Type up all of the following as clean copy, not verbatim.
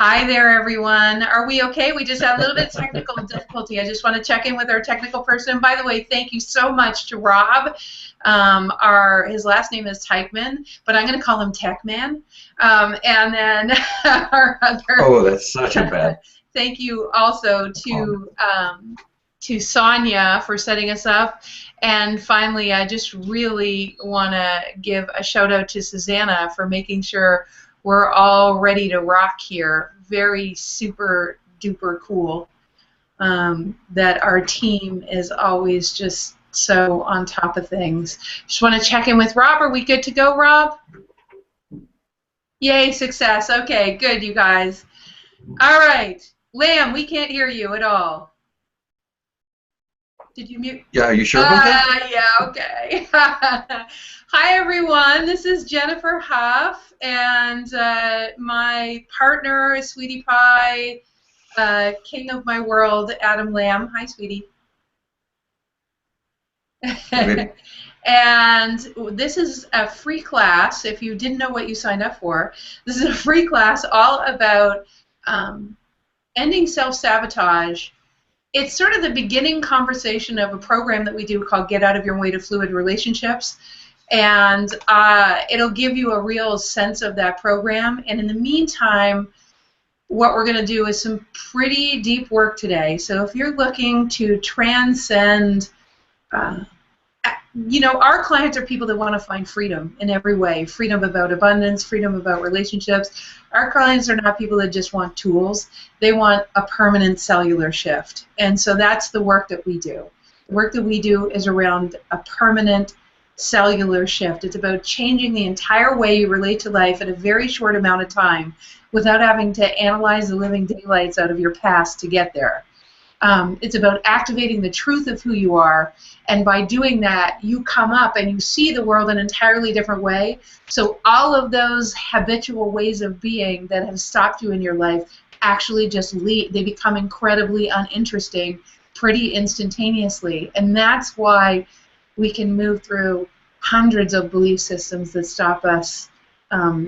Hi there, everyone. Are we okay? We just had a little bit of technical difficulty. I just want to check in with our technical person. By the way, thank you so much to Rob. His last name is Teichman, but I'm going to call him Techman. And then our other. Oh, that's such a bad. Thank you also to Sonia for setting us up. And finally, I just really want to give a shout out to Susanna for making sure we're all ready to rock here. Very super duper cool that our team is always just so on top of things. Just want to check in with Rob. Are we good to go, Rob? Yay, success. Okay, good, you guys. All right. Lamb, we can't hear you at all. Did you mute? Yeah, are you sure about that? Yeah, okay. Hi, everyone. This is Jennifer Hough, and my partner, Sweetie Pie, king of my world, Adam Lamb. Hi, Sweetie. And this is a free class. If you didn't know what you signed up for, this is a free class all about ending self-sabotage. It's sort of the beginning conversation of a program that we do called Get Out of Your Way to Fluid Relationships. And it'll give you a real sense of that program. And in the meantime, what we're going to do is some pretty deep work today. So if you're looking to transcend, our clients are people that want to find freedom in every way. Freedom about abundance, freedom about relationships. Our clients are not people that just want tools. They want a permanent cellular shift. And so that's the work that we do. The work that we do is around a permanent cellular shift. It's about changing the entire way you relate to life in a very short amount of time without having to analyze the living daylights out of your past to get there. It's about activating the truth of who you are, and by doing that, you come up and you see the world in an entirely different way. So all of those habitual ways of being that have stopped you in your life actually just leave. They become incredibly uninteresting pretty instantaneously, and that's why we can move through hundreds of belief systems that stop us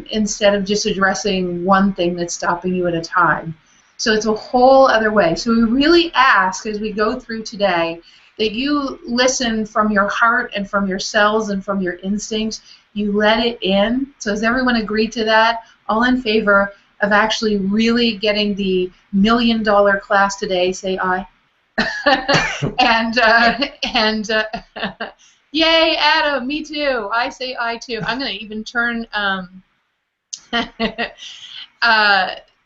instead of just addressing one thing that's stopping you at a time. So it's a whole other way. So we really ask as we go through today that you listen from your heart and from your cells and from your instincts. You let it in. So has everyone agreed to that? All in favor of actually really getting the $1 million class today? Say aye. and yay, Adam, me too. I say aye too. I'm going to even turn,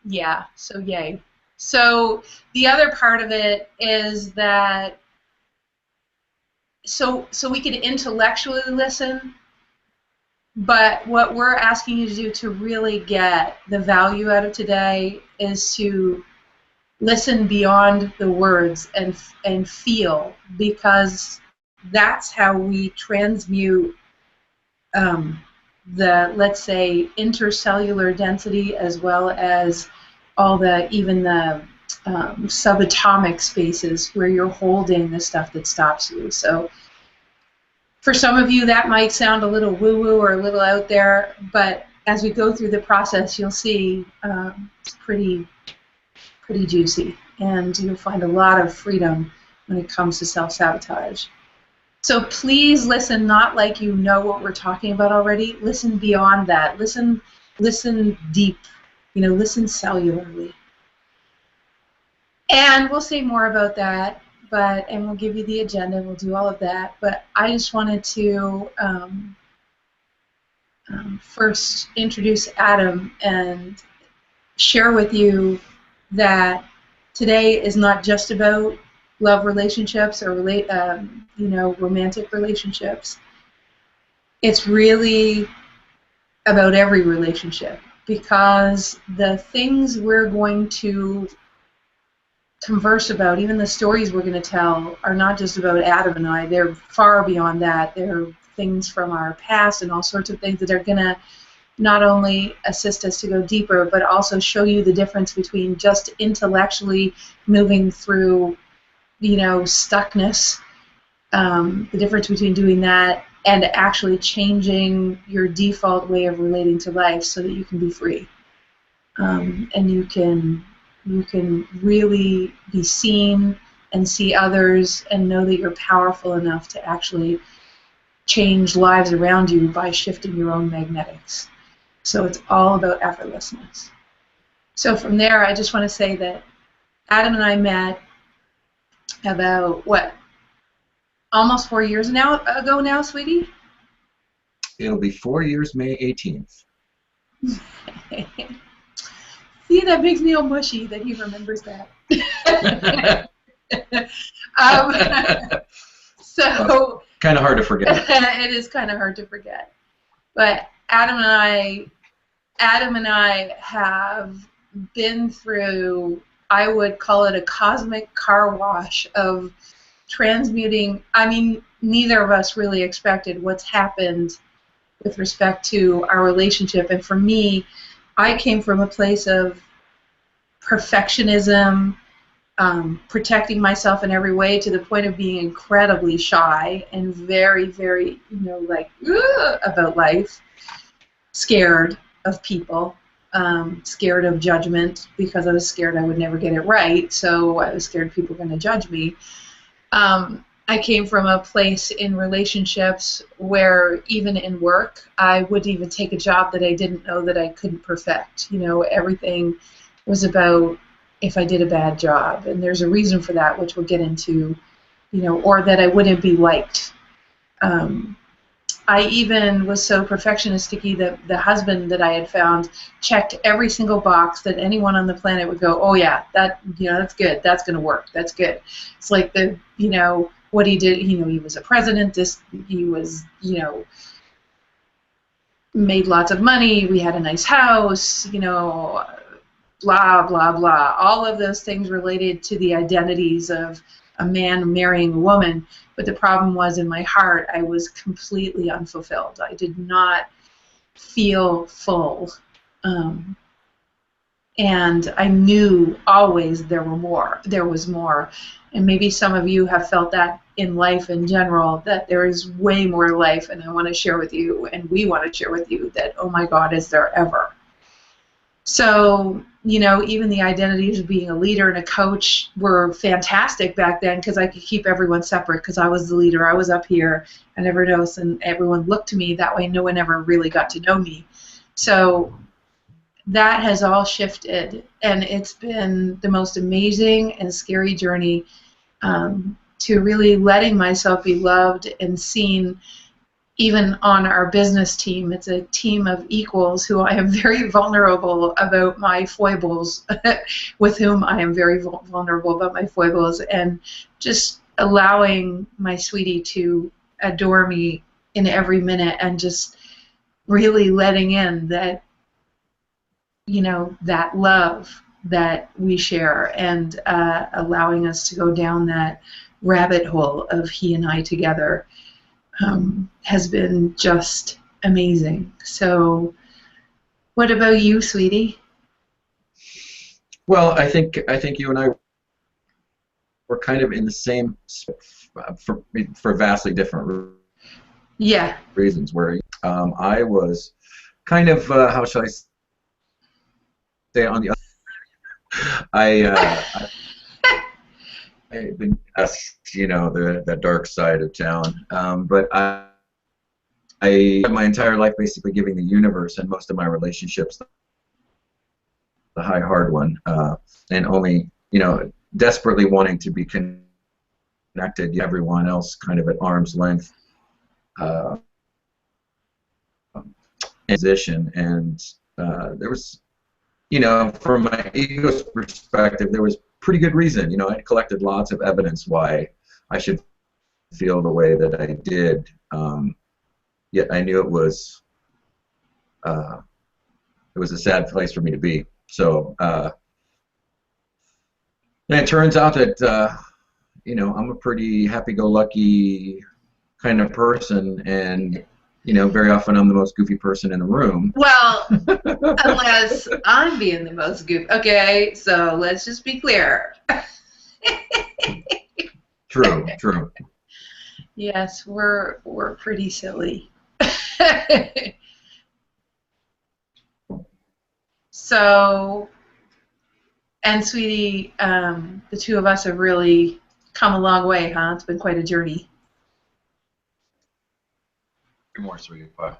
yeah, so yay. So the other part of it is that so we can intellectually listen, but what we're asking you to do to really get the value out of today is to listen beyond the words and feel, because that's how we transmute the, let's say, intercellular density as well as all the, even the subatomic spaces where you're holding the stuff that stops you. So for some of you that might sound a little woo-woo or a little out there, but as we go through the process you'll see it's pretty juicy, and you'll find a lot of freedom when it comes to self-sabotage. So please listen, not like you know what we're talking about already. Listen beyond that. Listen deep. Listen cellularly. And we'll say more about that, and we'll give you the agenda, we'll do all of that. But I just wanted to first introduce Adam and share with you that today is not just about love relationships or romantic relationships. It's really about every relationship, because the things we're going to converse about, even the stories we're going to tell, are not just about Adam and I. They're far beyond that. They're things from our past and all sorts of things that are going to not only assist us to go deeper, but also show you the difference between just intellectually moving through, stuckness, the difference between doing that and actually changing your default way of relating to life so that you can be free. and you can really be seen and see others and know that you're powerful enough to actually change lives around you by shifting your own magnetics. So it's all about effortlessness. So from there, I just want to say that Adam and I met about, what, almost 4 years ago now, sweetie? It'll be 4 years, May 18th. See, that makes me all mushy that he remembers that. So kind of hard to forget. It is kind of hard to forget. But Adam and I have been through, I would call it a cosmic car wash of transmuting. I mean, neither of us really expected what's happened with respect to our relationship. And for me, I came from a place of perfectionism, protecting myself in every way to the point of being incredibly shy and very, very, like, about life, scared of people, scared of judgment because I was scared I would never get it right, so I was scared people were going to judge me. I came from a place in relationships where even in work, I wouldn't even take a job that I didn't know that I couldn't perfect. Everything was about if I did a bad job, and there's a reason for that, which we'll get into, or that I wouldn't be liked. I even was so perfectionisticky that the husband that I had found checked every single box that anyone on the planet would go, oh yeah, that's good, that's going to work, that's good. It's like what he did, he was a president, he was, made lots of money, we had a nice house, blah, blah, blah. All of those things related to the identities of a man marrying a woman. But the problem was, in my heart, I was completely unfulfilled. I did not feel full. And I knew always there was more. And maybe some of you have felt that in life in general, that there is way more life, and I want to share with you, and we want to share with you that, oh my God, is there ever? So, even the identities of being a leader and a coach were fantastic back then because I could keep everyone separate because I was the leader. I was up here and everyone else, and everyone looked to me. That way no one ever really got to know me. So that has all shifted, and it's been the most amazing and scary journey to really letting myself be loved and seen. Even on our business team, it's a team of equals who I am very vulnerable about my foibles, with whom I am very vulnerable about my foibles, and just allowing my sweetie to adore me in every minute, and just really letting in that, that love that we share, and allowing us to go down that rabbit hole of he and I together. Has been just amazing. So, what about you, sweetie? Well, I think you and I were kind of in the same for vastly different reasons. Where I was kind of how shall I say on the other. I've been asked, the dark side of town, but I spent my entire life basically giving the universe and most of my relationships the high hard one, and only desperately wanting to be connected. Everyone else kind of at arm's length position, and there was, from my ego's perspective, there was pretty good reason. I collected lots of evidence why I should feel the way that I did. Yet I knew it was a sad place for me to be. So, and it turns out that I'm a pretty happy-go-lucky kind of person, and very often I'm the most goofy person in the room. Well, unless I'm being the most goofy. Okay, so let's just be clear. True. Yes, we're pretty silly. So, and sweetie, the two of us have really come a long way, huh? It's been quite a journey. Good more, sweetie pie.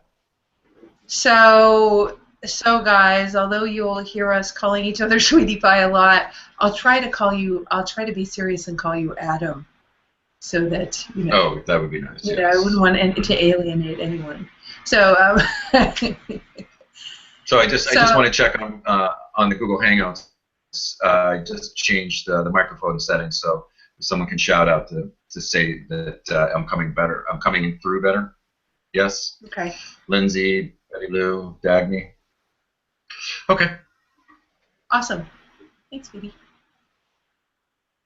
So guys, although you'll hear us calling each other sweetie pie a lot, I'll try to be serious and call you Adam, so that, you know. Oh, that would be nice. You Yes. know, I wouldn't want to alienate anyone. So, so I just want to check on the Google Hangouts. I just changed the microphone settings so someone can shout out to say that I'm coming better. I'm coming through better. Yes. Okay. Lindsay, Betty Lou, Dagny. Okay. Awesome. Thanks, Phoebe.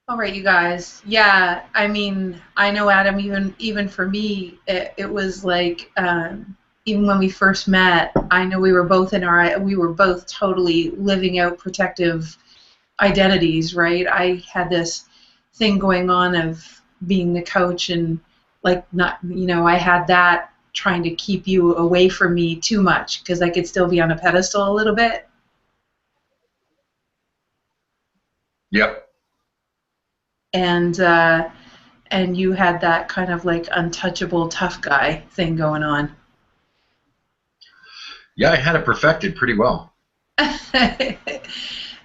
All right, you guys. Yeah, I mean, I know, Adam, even for me, it was like, even when we first met, I know we were both totally living out protective identities, right? I had this thing going on of being the coach and, like, not, you know, I had that trying to keep you away from me too much because I could still be on a pedestal a little bit. Yep. And you had that kind of like untouchable tough guy thing going on. Yeah, I had it perfected pretty well.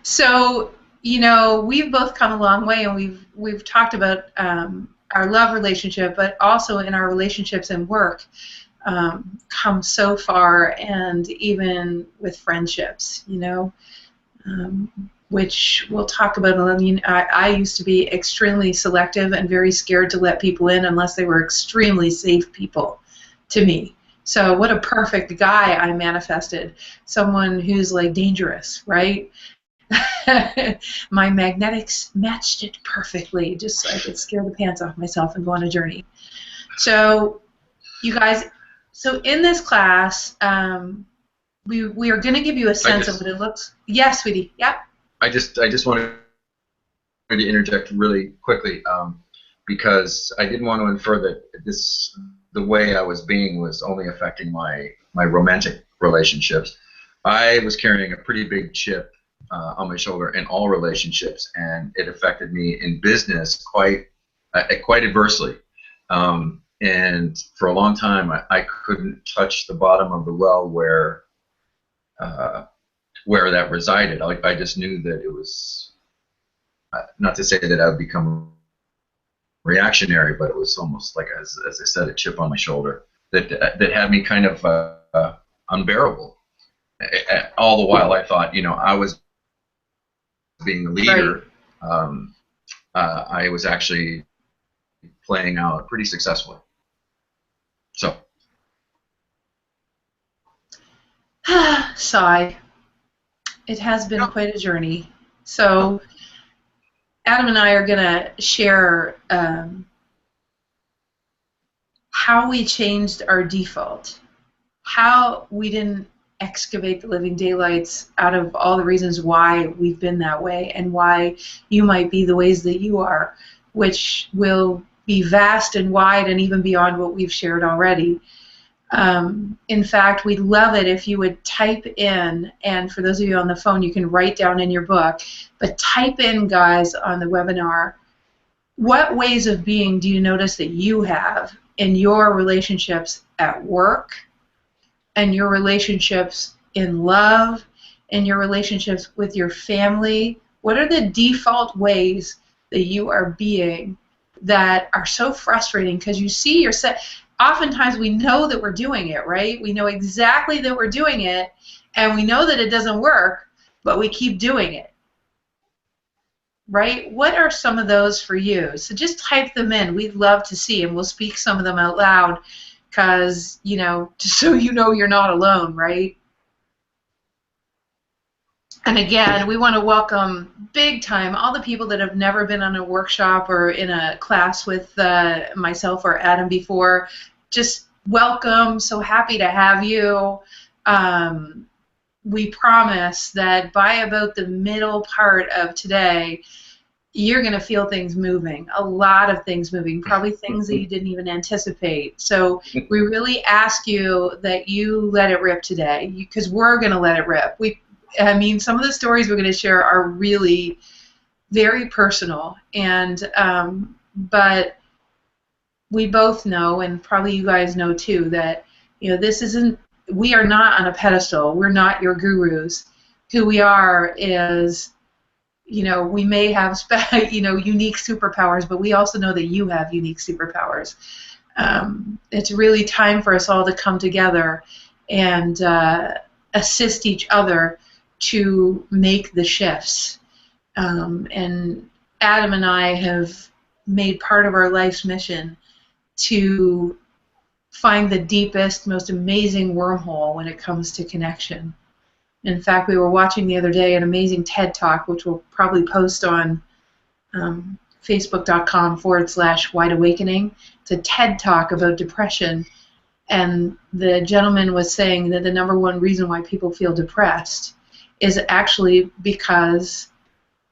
So, you know, we've both come a long way, and we've talked about our love relationship, but also in our relationships and work, come so far, and even with friendships, you know, which we'll talk about. I mean, I used to be extremely selective and very scared to let people in unless they were extremely safe people to me. So what a perfect guy I manifested. Someone who's like dangerous, right? My magnetics matched it perfectly, just so I could scare the pants off myself and go on a journey. So, you guys, so in this class, we are going to give you a sense of what it looks. Yes, sweetie. Yep. I just wanted to interject really quickly because I didn't want to infer that the way I was being was only affecting my romantic relationships. I was carrying a pretty big chip on my shoulder in all relationships, and it affected me in business quite adversely. And for a long time, I couldn't touch the bottom of the well where that resided. I just knew that it was, not to say that I would become reactionary, but it was almost like, as I said, a chip on my shoulder that had me kind of unbearable. All the while I thought, you know, I was being the leader. Right. I was actually playing out pretty successfully. So. Sigh. It has been quite a journey. So Adam and I are going to share how we changed our default, how we didn't excavate the living daylights out of all the reasons why we've been that way, and why you might be the ways that you are, which will be vast and wide and even beyond what we've shared already. In fact, we'd love it if you would type in, and for those of you on the phone, you can write down in your book, but type in, guys, on the webinar, what ways of being do you notice that you have in your relationships at work, and your relationships in love, and your relationships with your family? What are the default ways that you are being that are so frustrating because you see yourself? Oftentimes we know that we're doing it, right? We know exactly that we're doing it, and we know that it doesn't work, but we keep doing it, right? What are some of those for you? So just type them in. We'd love to see, and we'll speak some of them out loud because, you know, just so you know you're not alone, right? And again, we want to welcome big time all the people that have never been on a workshop or in a class with myself or Adam before. Just welcome. So happy to have you. We promise that by about the middle part of today, you're going to feel things moving, a lot of things moving, probably things that you didn't even anticipate. So we really ask you that you let it rip today, because we're going to let it rip. I mean, some of the stories we're going to share are really very personal, and but we both know, and probably you guys know too, that this isn't. We are not on a pedestal. We're not your gurus. Who we are is, we may have unique superpowers, but we also know that you have unique superpowers. It's really time for us all to come together and assist each other to make the shifts. And Adam and I have made part of our life's mission to find the deepest, most amazing wormhole when it comes to connection. In fact, we were watching the other day an amazing TED Talk, which we'll probably post on facebook.com/Wide Awakening. It's a TED Talk about depression, and the gentleman was saying that the number one reason why people feel depressed is actually because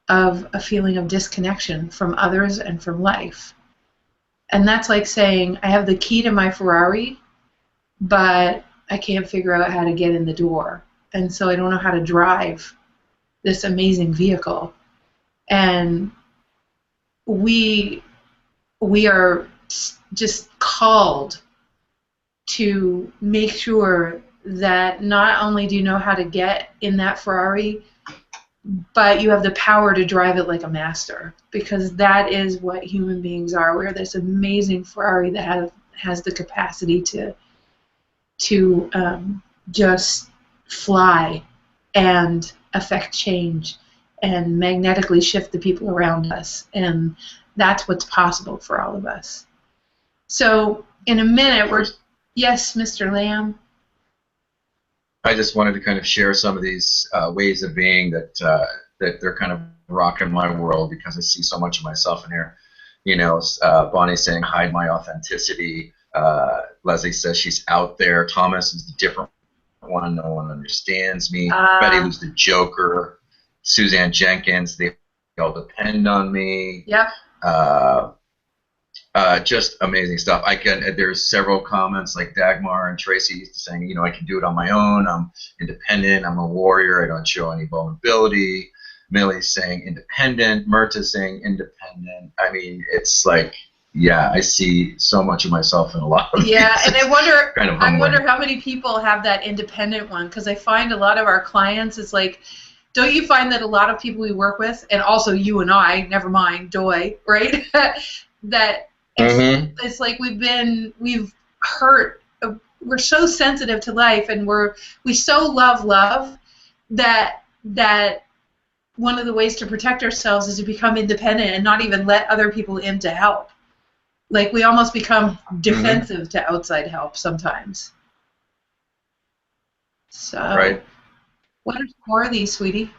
of a feeling of disconnection from others and from life. And that's like saying, I have the key to my Ferrari, but I can't figure out how to get in the door. And so I don't know how to drive this amazing vehicle. And we are just called to make sure that not only do you know how to get in that Ferrari, but you have the power to drive it like a master, because that is what human beings are. We're this amazing Ferrari that has the capacity to just fly and affect change and magnetically shift the people around us. And that's what's possible for all of us. So in a minute, yes, Mr. Lamb? I just wanted to kind of share some of these ways of being that they're kind of rocking my world, because I see so much of myself in here. Bonnie's saying, hide my authenticity. Leslie says she's out there. Thomas is the different one. No one understands me. Betty was the joker. Suzanne Jenkins, they all depend on me. Yep. Just amazing stuff. There's several comments like Dagmar and Tracy saying, I can do it on my own. I'm independent. I'm a warrior. I don't show any vulnerability. Millie's saying independent. Myrta's saying independent. I mean, it's like, yeah, I see so much of myself in a lot of and I wonder, kind of I wonder how many people have that independent one, because I find a lot of our clients, it's like, don't you find that a lot of people we work with, and also you and I, never mind Doy, right? that it's like we've hurt. We're so sensitive to life, and we so love that one of the ways to protect ourselves is to become independent and not even let other people in to help. Like, we almost become defensive to outside help sometimes. So, right. What are more of these, sweetie?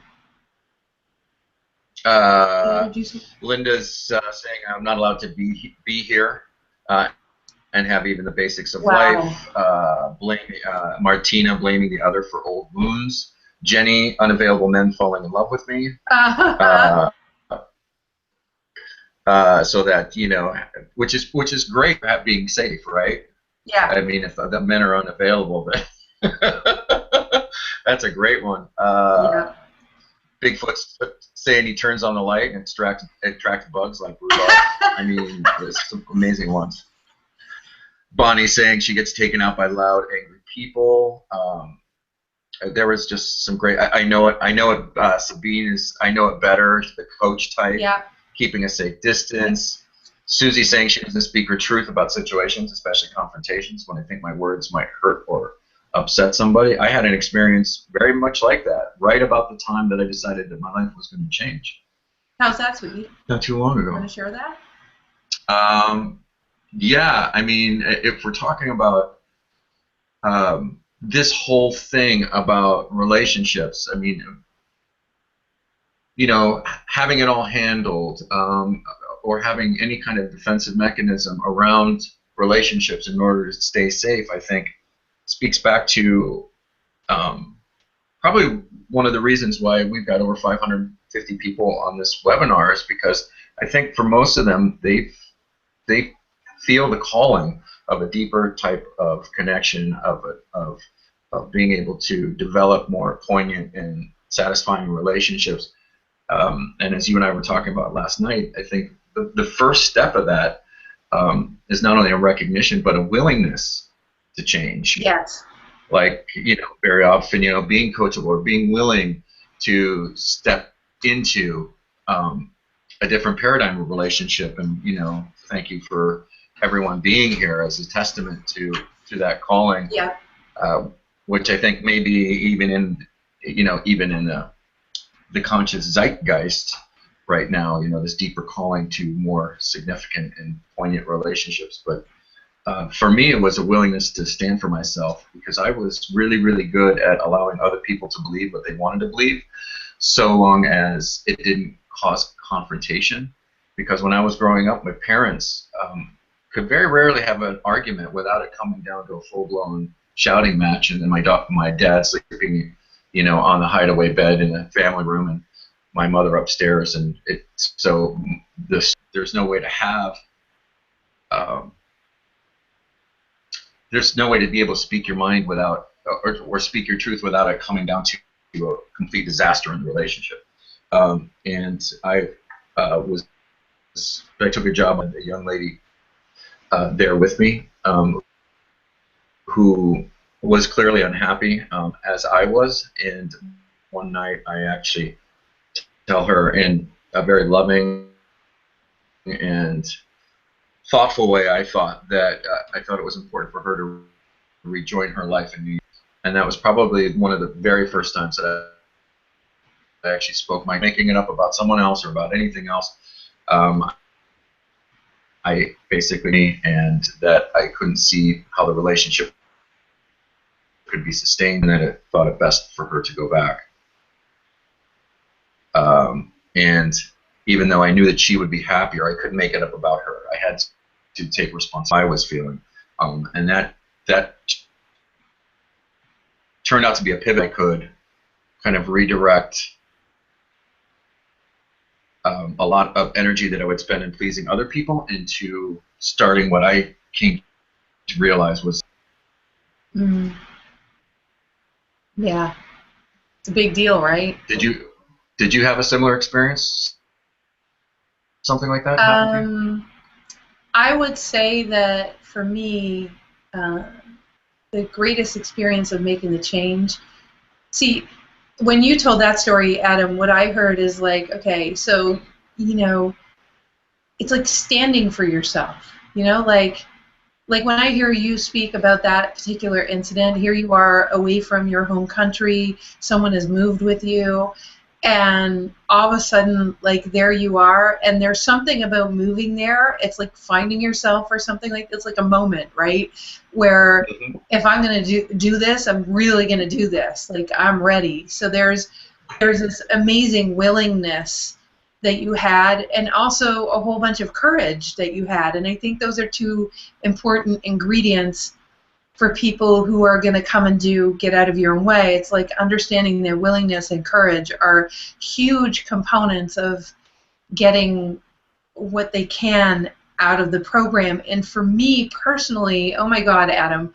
Linda's saying I'm not allowed to be here and have even the basics of life. Martina blaming the other for old wounds. Jenny, unavailable men falling in love with me. So that, which is great, being safe, right? Yeah. I mean, if the men are unavailable, then that's a great one. Bigfoot's saying he turns on the light and attracts bugs like Rudolph. I mean, there's some amazing ones. Bonnie saying she gets taken out by loud, angry people. There was just some great. I know it. Sabine is. I know it better. The coach type. Yeah. Keeping a safe distance. Susie saying she doesn't speak her truth about situations, especially confrontations, when I think my words might hurt or upset somebody. I had an experience very much like that, right about the time that I decided that my life was going to change. How's that, sweetie? Not too long ago. You want to share that? Yeah, I mean, if we're talking about this whole thing about relationships, I mean, having it all handled, or having any kind of defensive mechanism around relationships in order to stay safe, I think speaks back to probably one of the reasons why we've got over 550 people on this webinar, is because I think for most of them, they feel the calling of a deeper type of connection, of being able to develop more poignant and satisfying relationships. And as you and I were talking about last night, I think the first step of that is not only a recognition, but a willingness to change. Yes. Like, very often, being coachable or being willing to step into a different paradigm of relationship. And, thank you for everyone being here as a testament to that calling. Yeah. Which I think maybe even in the conscious zeitgeist right now, this deeper calling to more significant and poignant relationships. But for me, it was a willingness to stand for myself, because I was really, really good at allowing other people to believe what they wanted to believe, so long as it didn't cause confrontation. Because when I was growing up, my parents could very rarely have an argument without it coming down to a full-blown shouting match, and then my dad sleeping, on the hideaway bed in the family room, and my mother upstairs, and there's no way to have there's no way to be able to speak your mind without, or speak your truth without it coming down to a complete disaster in the relationship. And I took a job with a young lady there with me, who was clearly unhappy, as I was. And one night I actually tell her in a very loving and thoughtful way, I thought it was important for her to rejoin her life in New York. And that was probably one of the very first times that I actually spoke my making it up about someone else or about anything else. I basically, and that I couldn't see how the relationship could be sustained, and that I thought it best for her to go back. And even though I knew that she would be happier, I couldn't make it up about her. I had to take responsibility I was feeling, and that turned out to be a pivot. I could kind of redirect a lot of energy that I would spend in pleasing other people into starting what I came to realize was. Yeah, it's a big deal, right? Did you have a similar experience? Something like that happen to you? I would say that for me, the greatest experience of making the change. See, when you told that story, Adam, what I heard is like, okay, so, it's like standing for yourself, like when I hear you speak about that particular incident, here you are away from your home country, someone has moved with you, and all of a sudden, like, there you are, and there's something about moving there, it's like finding yourself or something like, it's like a moment, right, where if I'm going to do this, I'm really going to do this, like, I'm ready. So there's this amazing willingness that you had, and also a whole bunch of courage that you had, and I think those are two important ingredients for people who are going to come and get out of your own way. It's like understanding their willingness and courage are huge components of getting what they can out of the program. And for me personally, oh my God, Adam,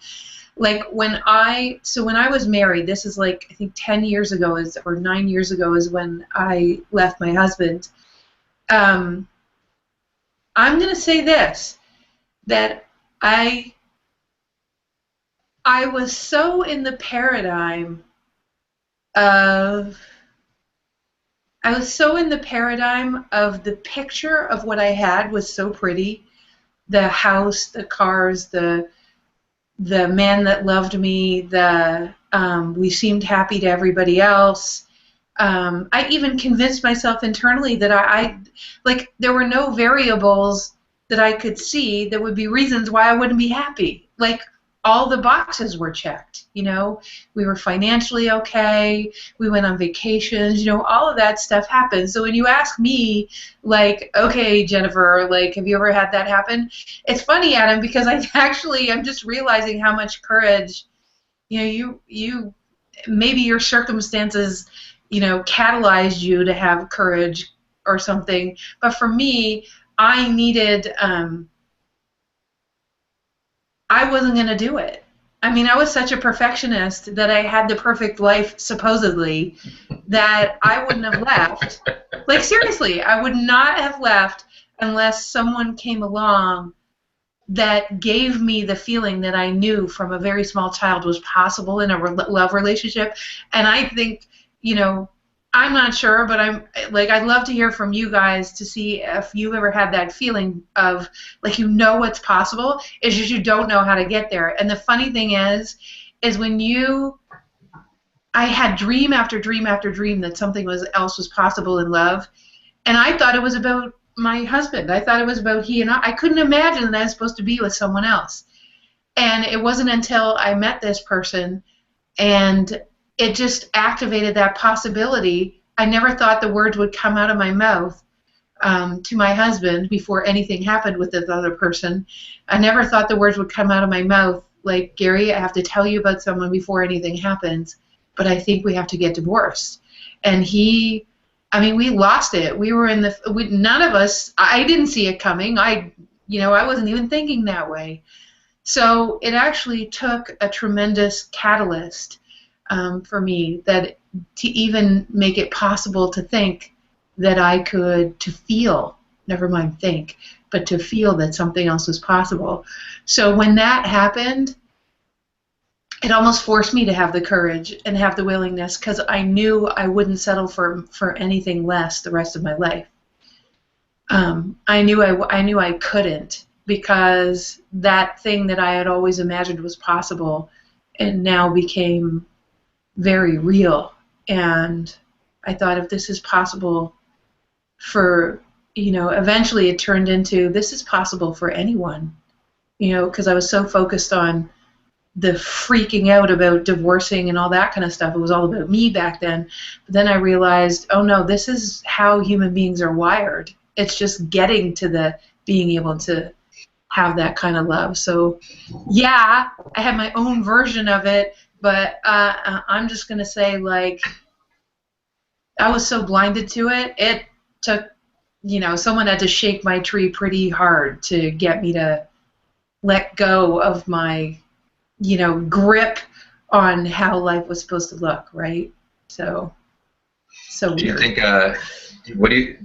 like when I was married, this is like, I think 10 years ago or 9 years ago is when I left my husband. I'm going to say this, that I was so in the paradigm of the picture of what I had was so pretty. The house, the cars, the man that loved me, we seemed happy to everybody else. I even convinced myself internally that I like there were no variables that I could see that would be reasons why I wouldn't be happy. Like, all the boxes were checked, we were financially okay, we went on vacations, all of that stuff happened. So when you ask me, like, okay, Jennifer, like, have you ever had that happen? It's funny, Adam, because I'm just realizing how much courage, you maybe your circumstances, catalyzed you to have courage or something, but for me, I needed, I wasn't going to do it. I mean, I was such a perfectionist that I had the perfect life, supposedly, that I wouldn't have left. Like, seriously, I would not have left unless someone came along that gave me the feeling that I knew from a very small child was possible in a love relationship. And I think, you know, I'm not sure, but I'm like, I'd love to hear from you guys to see if you ever had that feeling of like, you know what's possible, it's just you don't know how to get there. And the funny thing is when I had dream after dream after dream that something else was possible in love, and I thought it was about my husband. I thought it was about he and I couldn't imagine that I was supposed to be with someone else. And it wasn't until I met this person and it just activated that possibility. I never thought the words would come out of my mouth to my husband before anything happened with this other person. I never thought the words would come out of my mouth like, Gary, I have to tell you about someone before anything happens, but I think we have to get divorced. And we lost it. We were none of us, I didn't see it coming. I wasn't even thinking that way. So it actually took a tremendous catalyst for me to even make it possible to think that to feel, never mind think, but to feel that something else was possible. So when that happened, it almost forced me to have the courage and have the willingness, because I knew I wouldn't settle for anything less the rest of my life. I knew I couldn't, because that thing that I had always imagined was possible and now became very real. And I thought, if this is possible eventually it turned into, this is possible for anyone, because I was so focused on the freaking out about divorcing and all that kind of stuff. It was all about me back then. But then I realized, oh no, this is how human beings are wired. It's just getting to being able to have that kind of love. So yeah, I had my own version of it, but I'm just going to say, like, I was so blinded to it. It took, someone had to shake my tree pretty hard to get me to let go of my, grip on how life was supposed to look, right? So weird. Do you think, what do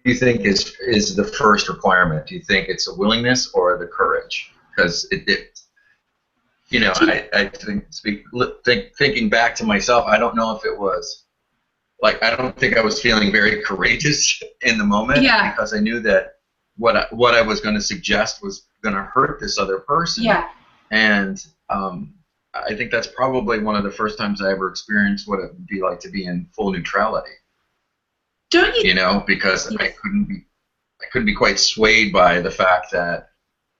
you think is the first requirement? Do you think it's a willingness or the courage? Because I think thinking back to myself, I don't know if it was, like, I don't think I was feeling very courageous in the moment, because I knew that what I was going to suggest was going to hurt this other person. Yeah. And I think that's probably one of the first times I ever experienced what it would be like to be in full neutrality. Don't you? Because I couldn't be quite swayed by the fact that,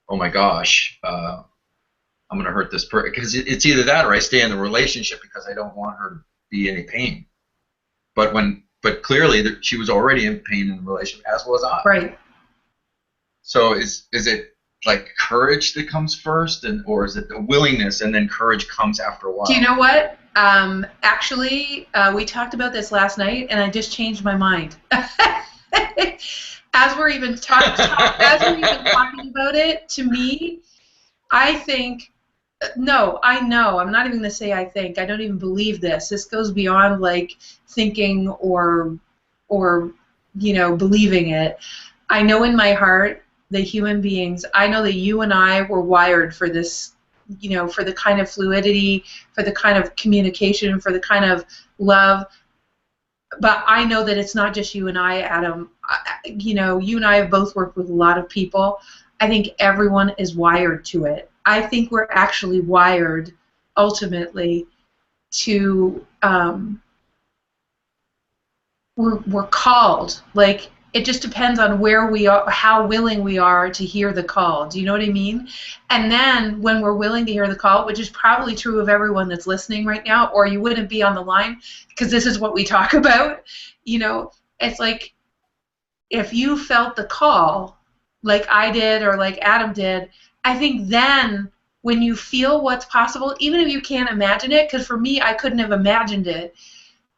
oh my gosh, I'm going to hurt this person. Because it's either that or I stay in the relationship because I don't want her to be in any pain. But clearly she was already in pain in the relationship, as was I. Right. So is it like courage that comes first, or is it the willingness and then courage comes after a while? Do you know what? Actually, we talked about this last night, and I just changed my mind. As we're even talking about it, to me, I think. No, I know. I'm not even going to say I think. I don't even believe this. This goes beyond like thinking or believing it. I know in my heart, the human beings, I know that you and I were wired for this, for the kind of fluidity, for the kind of communication, for the kind of love. But I know that it's not just you and I, Adam. You and I have both worked with a lot of people. I think everyone is wired to it. I think we're actually wired, ultimately, to, we're called. Like, it just depends on where we are, how willing we are to hear the call. Do you know what I mean? And then when we're willing to hear the call, which is probably true of everyone that's listening right now, or you wouldn't be on the line, because this is what we talk about, it's like, if you felt the call, like I did or like Adam did, I think then when you feel what's possible, even if you can't imagine it, because for me, I couldn't have imagined it,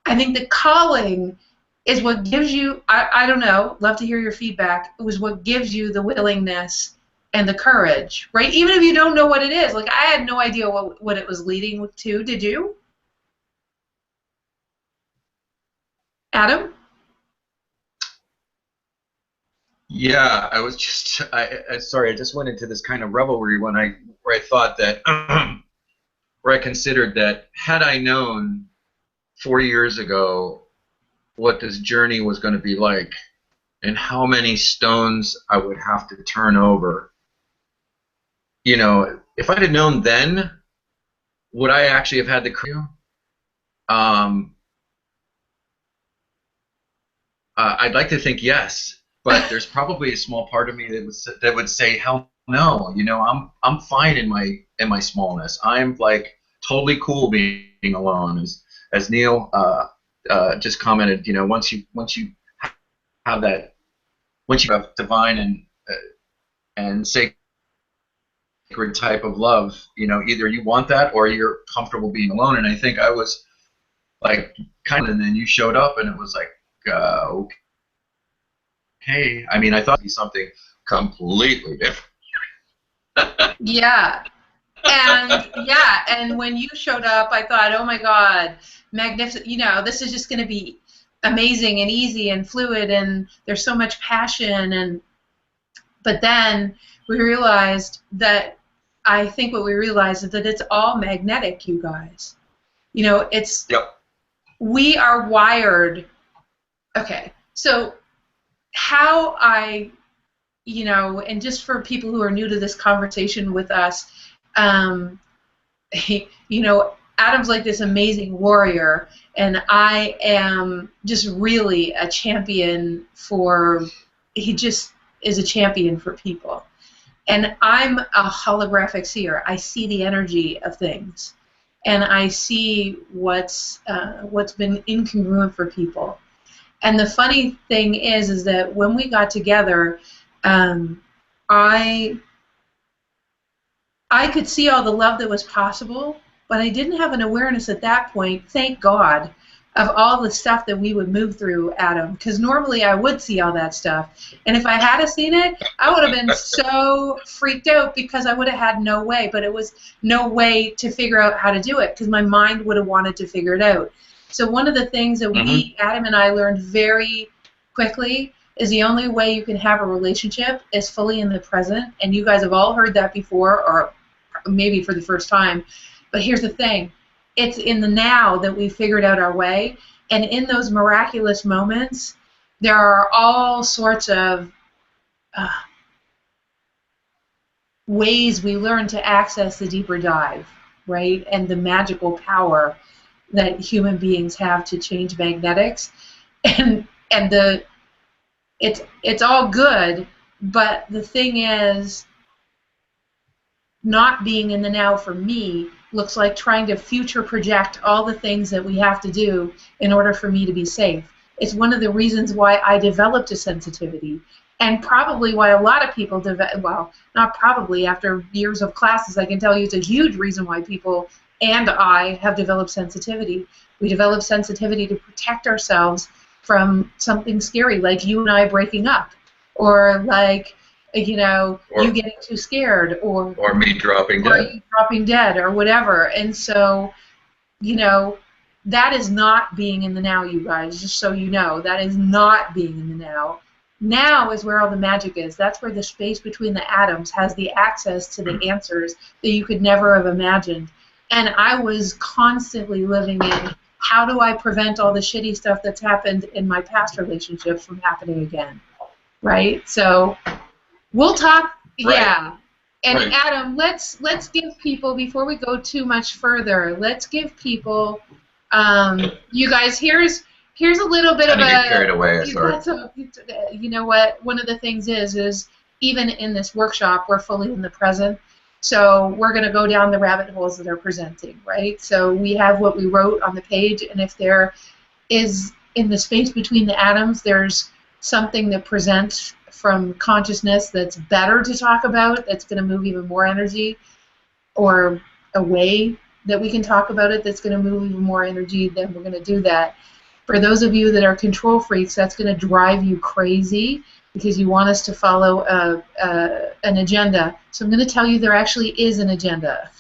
I think the calling is what gives you, I don't know, love to hear your feedback, it was what gives you the willingness and the courage, right? Even if you don't know what it is. Like, I had no idea what it was leading to. Did you? Adam? Yeah, I was just sorry, I just went into this kind of revelry where I thought that where I considered that had I known 4 years ago what this journey was going to be like and how many stones I would have to turn over, you know, if I'd have known then, would I actually have had the courage? I'd like to think yes, but there's probably a small part of me that would say hell no. You know, I'm fine in my smallness. I'm like totally cool being alone. As Neil just commented, you know, once you have that, once you have divine and sacred type of love, you know, either you want that or you're comfortable being alone. And I think I was like kind of, and then you showed up, and it was like, okay. I mean, I thought it'd be something completely different. Yeah. And when you showed up, I thought, oh my God, magnificent. You know, this is just going to be amazing and easy and fluid, and there's so much passion. But then we realized that, I think what we realized is that it's all magnetic, you guys. You know, it's, Yep. We are wired. Okay, so how you know, and just for people who are new to this conversation with us, you know, Adam's like this amazing warrior, and I am just really a champion he just is a champion for people. And I'm a holographic seer. I see the energy of things, and I see what's been incongruent for people. And the funny thing is that when we got together, I could see all the love that was possible, but I didn't have an awareness at that point, thank God, of all the stuff that we would move through, Adam, because normally I would see all that stuff. And if I had seen it, I would have been so freaked out because I would have had no way, but it was no way to figure out how to do it because my mind would have wanted to figure it out. So one of the things that Adam and I learned very quickly is the only way you can have a relationship is fully in the present. And you guys have all heard that before, or maybe for the first time. But here's the thing. It's in the now that we figured out our way. And in those miraculous moments, there are all sorts of ways we learn to access the deeper dive, right? And the magical power that human beings have to change magnetics. And it's all good, but the thing is, not being in the now for me looks like trying to future project all the things that we have to do in order for me to be safe. It's one of the reasons why I developed a sensitivity, and probably why a lot of people well, not probably, after years of classes, I can tell you it's a huge reason why people and I have developed sensitivity. We develop sensitivity to protect ourselves from something scary, like you and I breaking up, or like, you know, you getting too scared, or me dropping dead. Or you dropping dead, or whatever. And so, you know, that is not being in the now, you guys, just so you know. That is not being in the now. Now is where all the magic is. That's where the space between the atoms has the access to the answers that you could never have imagined. And I was constantly living in, how do I prevent all the shitty stuff that's happened in my past relationships from happening again, right? So we'll talk, right. Yeah. And right. Adam, let's give people, before we go too much further, let's give people, you guys, here's a little bit of a. Get carried away, sorry. You know what? One of the things is even in this workshop, we're fully in the present. So we're going to go down the rabbit holes that are presenting, right? So we have what we wrote on the page, and if there is, in the space between the atoms, there's something that presents from consciousness that's better to talk about, that's going to move even more energy, or a way that we can talk about it that's going to move even more energy, then we're going to do that. For those of you that are control freaks, that's going to drive you crazy. because you want us to follow an agenda. So I'm going to tell you there actually is an agenda.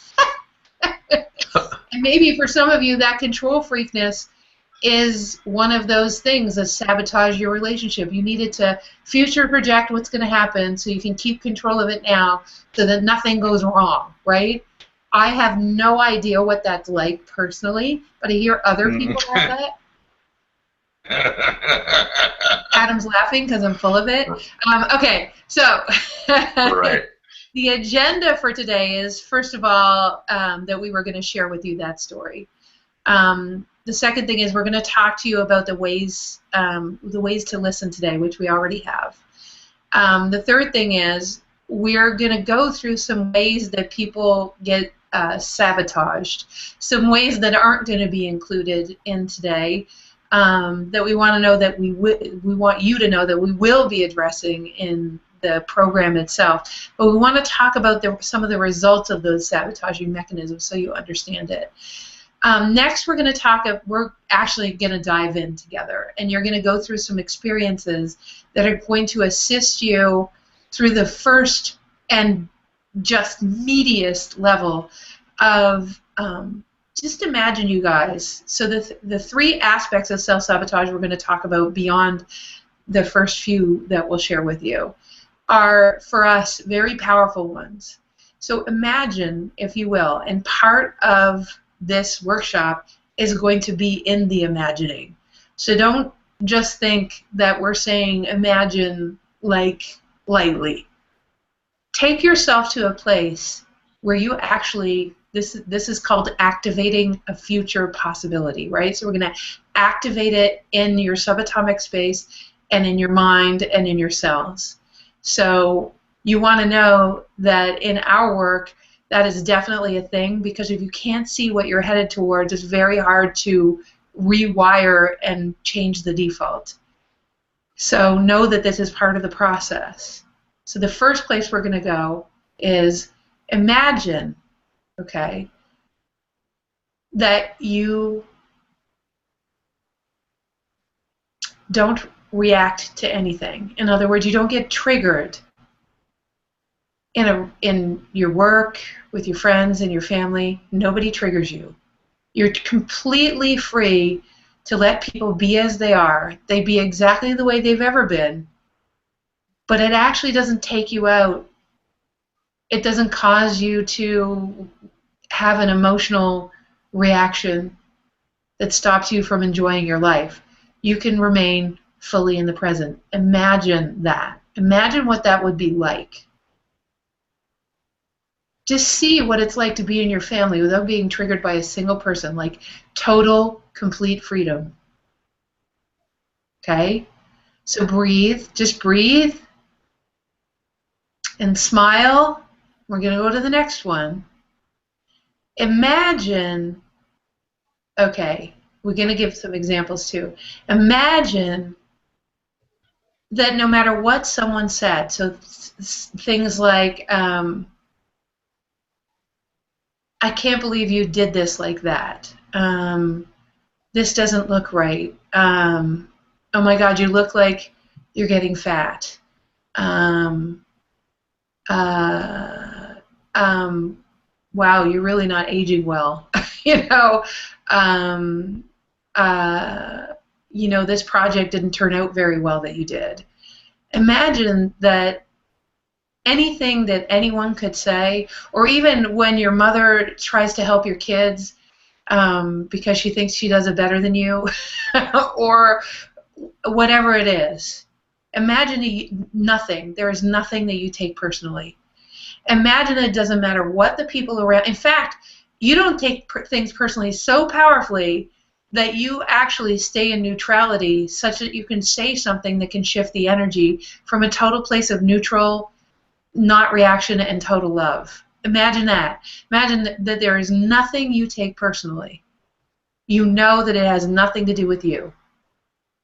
And maybe for some of you, that control freakness is one of those things that sabotage your relationship. You needed to future project what's going to happen so you can keep control of it now so that nothing goes wrong, right? I have no idea what that's like personally, but I hear other people have that. Adam's laughing because I'm full of it. Okay, so Right. The agenda for today is, first of all, that we were going to share with you that story. The second thing is we're going to talk to you about the ways to listen today, which we already have. The third thing is we're going to go through some ways that people get sabotaged, some ways that aren't going to be included in today, that we want to know that we want you to know that we will be addressing in the program itself. But we want to talk about some of the results of those sabotaging mechanisms so you understand it. Next, we're actually going to dive in together, and you're going to go through some experiences that are going to assist you through the first and just meatiest level of just imagine, you guys. So the three aspects of self-sabotage we're going to talk about beyond the first few that we'll share with you are, for us, very powerful ones. So imagine, if you will, and part of this workshop is going to be in the imagining. So don't just think that we're saying imagine like lightly. Take yourself to a place where you actually, this is called activating a future possibility, right? So we're going to activate it in your subatomic space and in your mind and in your cells. So you want to know that in our work, that is definitely a thing, because if you can't see what you're headed towards, it's very hard to rewire and change the default. So know that this is part of the process. So the first place we're going to go is imagine, okay, that you don't react to anything. In other words, you don't get triggered in your work, with your friends and your family. Nobody triggers you. You're completely free to let people be as they are. They be exactly the way they've ever been. But it actually doesn't take you out. It doesn't cause you to have an emotional reaction that stops you from enjoying your life. You can remain fully in the present. Imagine that. Imagine what that would be like. Just see what it's like to be in your family without being triggered by a single person, like total, complete freedom. Okay? So breathe. Just breathe. And smile. We're going to go to the next one. Imagine, okay, we're going to give some examples too. Imagine that no matter what someone said, so things like, I can't believe you did this like that. This doesn't look right. Oh my God, you look like you're getting fat. Wow, you're really not aging well. This project didn't turn out very well that you did. Imagine that anything that anyone could say, or even when your mother tries to help your kids because she thinks she does it better than you, or whatever it is. Imagine nothing. There is nothing that you take personally. Imagine it doesn't matter what the people around. In fact, you don't take things personally so powerfully that you actually stay in neutrality, such that you can say something that can shift the energy from a total place of neutral, not reaction, and total love. Imagine that. Imagine that there is nothing you take personally. You know that it has nothing to do with you.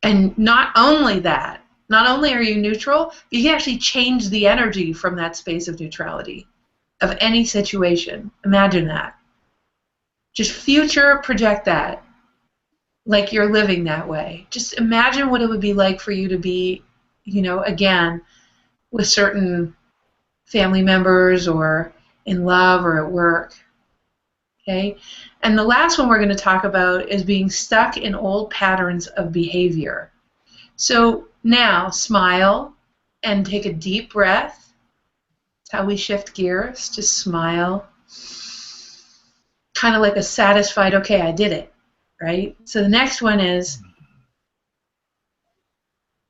And not only that, not only are you neutral, but you can actually change the energy from that space of neutrality of any situation. Imagine that. Just future project that, like you're living that way. Just imagine what it would be like for you to be you know, again, with certain family members or in love or at work. Okay? And the last one we're going to talk about is being stuck in old patterns of behavior. So now smile and take a deep breath. That's how we shift gears. Just smile. Kind of like a satisfied, okay, I did it, right? So the next one is,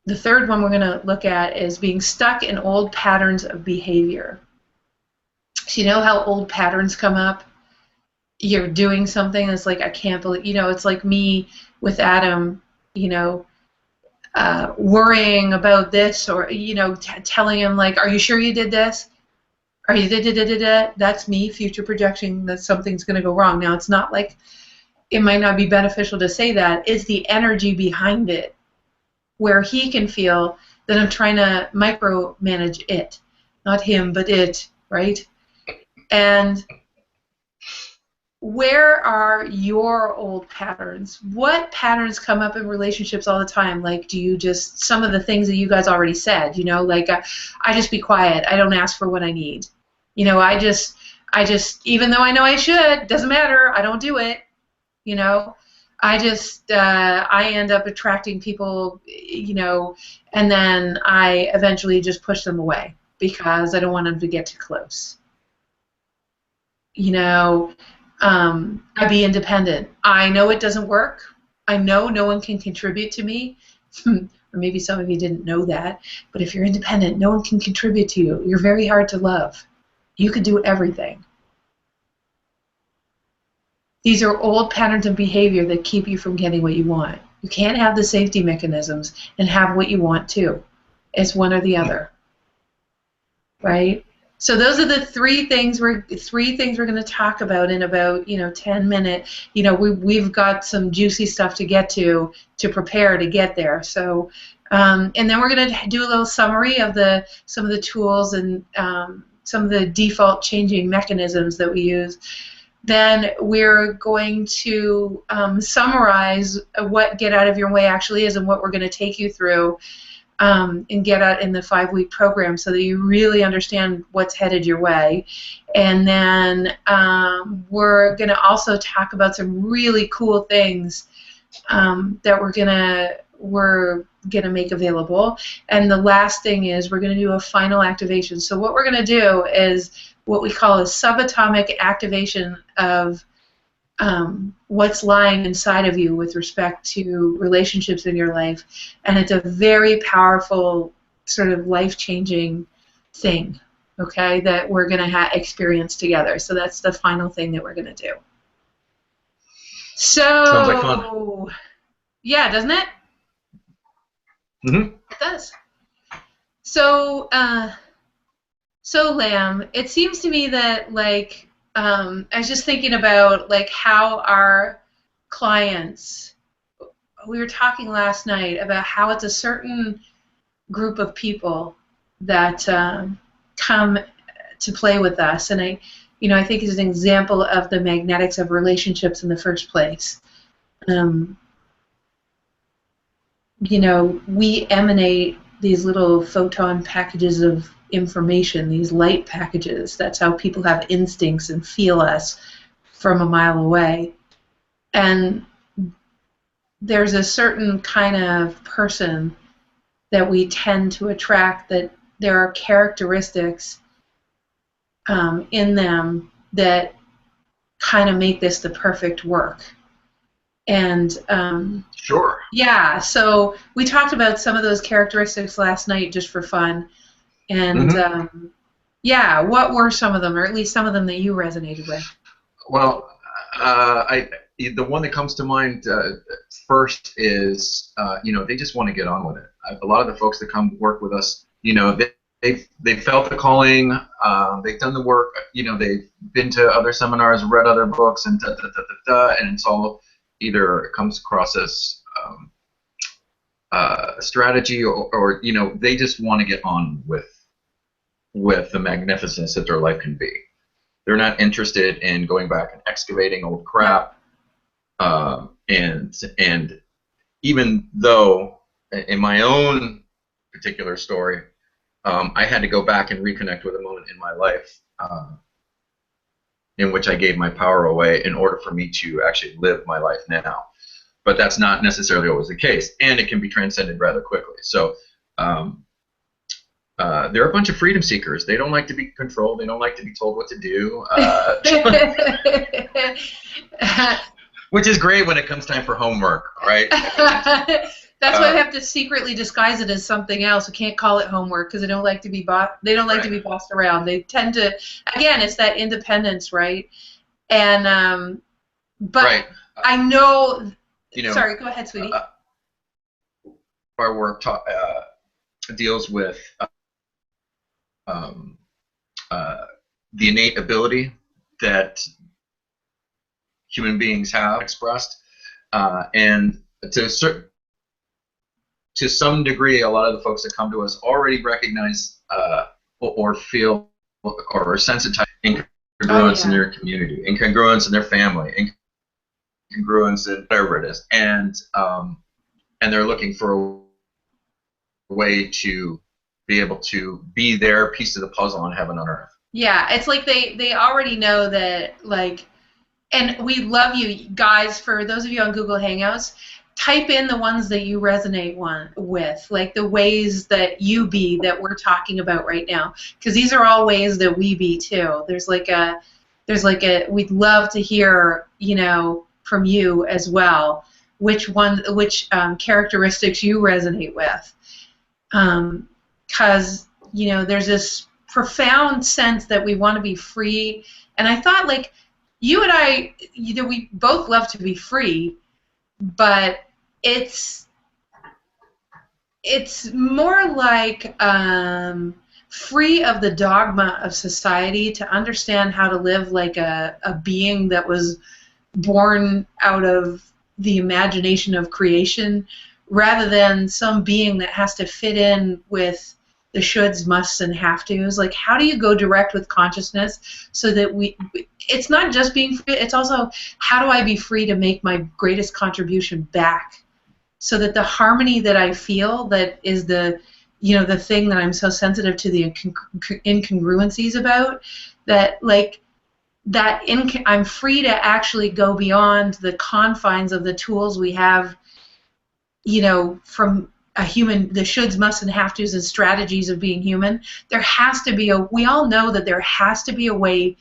the third one we're going to look at is being stuck in old patterns of behavior. So you know how old patterns come up? You're doing something that's like, I can't believe, you know, it's like me with Adam, you know, worrying about this, or, you know, telling him like, are you sure you did this? Are you da-da-da-da-da? That's me future projecting that something's going to go wrong. Now, it's not like, it might not be beneficial to say that. It's the energy behind it, where he can feel that I'm trying to micromanage it. Not him, but it, right? And where are your old patterns? What patterns come up in relationships all the time? Like, do you just, some of the things that you guys already said, you know, like, I just be quiet. I don't ask for what I need. You know, I just, even though I know I should, doesn't matter. I don't do it. You know, I just, I end up attracting people, you know, and then I eventually just push them away because I don't want them to get too close. You know, I be independent. I know it doesn't work. I know no one can contribute to me. Or maybe some of you didn't know that. But if you're independent, no one can contribute to you. You're very hard to love. You can do everything. These are old patterns of behavior that keep you from getting what you want. You can't have the safety mechanisms and have what you want too. It's one or the other. Right? So those are the three things we're going to talk about in about, you know, 10 minutes. You know, we've got some juicy stuff to get to prepare to get there. So and then we're going to do a little summary of some of the tools and some of the default changing mechanisms that we use. Then we're going to summarize what Get Out of Your Way actually is and what we're going to take you through and Get Out in the 5-week program so that you really understand what's headed your way. And then we're going to also talk about some really cool things that we're gonna make available. And the last thing is we're gonna do a final activation. So what we're gonna do is what we call a subatomic activation of what's lying inside of you with respect to relationships in your life. And it's a very powerful sort of life-changing thing, okay, that we're gonna experience together. So that's the final thing that we're gonna do. So, sounds like fun. Yeah, doesn't it? Mm-hmm. It does. So, Lamb, it seems to me that, like, I was just thinking about, like, how our clients, we were talking last night about how it's a certain group of people that come to play with us, and I think it's an example of the magnetics of relationships in the first place. We emanate these little photon packages of information, these light packages. That's how people have instincts and feel us from a mile away. And there's a certain kind of person that we tend to attract, that there are characteristics in them that kind of make this the perfect work. And sure. Yeah, so we talked about some of those characteristics last night just for fun. And yeah, what were some of them, or at least some of them that you resonated with? Well, the one that comes to mind first is, they just want to get on with it. A lot of the folks that come work with us, they felt the calling, they've done the work, they've been to other seminars, read other books, and and it's all either comes across as strategy or they just want to get on with the magnificence that their life can be. They're not interested in going back and excavating old crap. And even though in my own particular story, I had to go back and reconnect with a moment in my life in which I gave my power away in order for me to actually live my life now. But that's not necessarily always the case, and it can be transcended rather quickly. So there are a bunch of freedom seekers. They don't like to be controlled. They don't like to be told what to do. Which is great when it comes time for homework, right? That's why I have to secretly disguise it as something else. We can't call it homework because they don't like to be they don't like to be bossed around. They tend to, again, it's that independence, right? And but I know. Sorry, go ahead, sweetie. Our work deals with the innate ability that human beings have expressed, and to some degree, a lot of the folks that come to us already recognize or feel or are sensitized incongruence in their community, incongruence in their family, incongruence in whatever it is, and they're looking for a way to be able to be their piece of the puzzle on heaven on earth. Yeah, it's like they already know that, like, and we love you guys. For those of you on Google Hangouts, type in the ones that you resonate with, like the ways that you be that we're talking about right now, because these are all ways that we be too. There's like a we'd love to hear, from you as well, which characteristics you resonate with, because there's this profound sense that we want to be free. And I thought, like, you and I, we both love to be free, but it's more like free of the dogma of society, to understand how to live like a being that was born out of the imagination of creation, rather than some being that has to fit in with the shoulds, musts, and have-tos. Like, how do you go direct with consciousness so that it's not just being free, it's also, how do I be free to make my greatest contribution back, so that the harmony that I feel, that is the thing that I'm so sensitive to the incongruencies about, that, like, I'm free to actually go beyond the confines of the tools we have, from a human, the shoulds, musts, and have-tos and strategies of being human. There has to be we all know that there has to be a way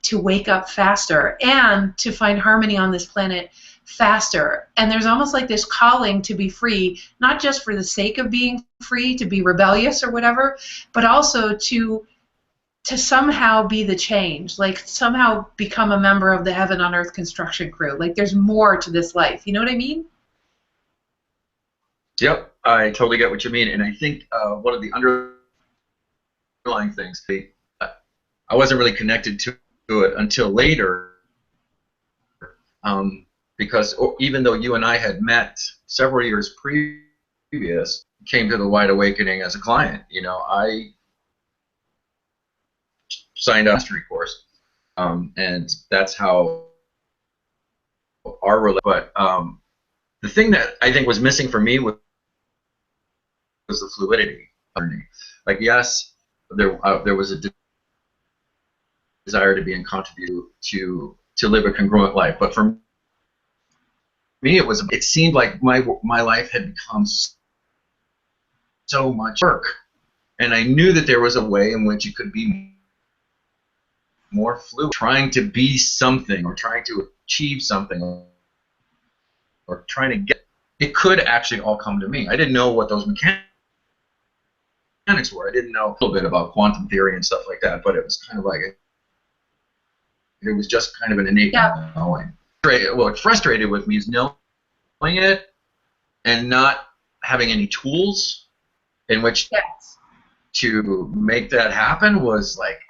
to wake up faster and to find harmony on this planet faster. And there's almost like this calling to be free, not just for the sake of being free, to be rebellious or whatever, but also to somehow be the change, like somehow become a member of the heaven on earth construction crew. Like, there's more to this life. You know what I mean? Yep, I totally get what you mean. And I think one of the underlying things, I wasn't really connected to it until later, because even though you and I had met several years previous, came to the Wide Awakening as a client. I signed up for a mastery course, and that's how our relationship. But the thing that I think was missing for me was the fluidity. Like, yes, there was a desire to be and contribute to live a congruent life, but for me, it seemed like my life had become so much work, and I knew that there was a way in which it could be more fluid, trying to be something or trying to achieve something or trying to get. It could actually all come to me. I didn't know what those mechanics were. I didn't know a little bit about quantum theory and stuff like that, but it was kind of like it was just kind of an innate knowing. What frustrated with me is knowing it and not having any tools in which to make that happen was like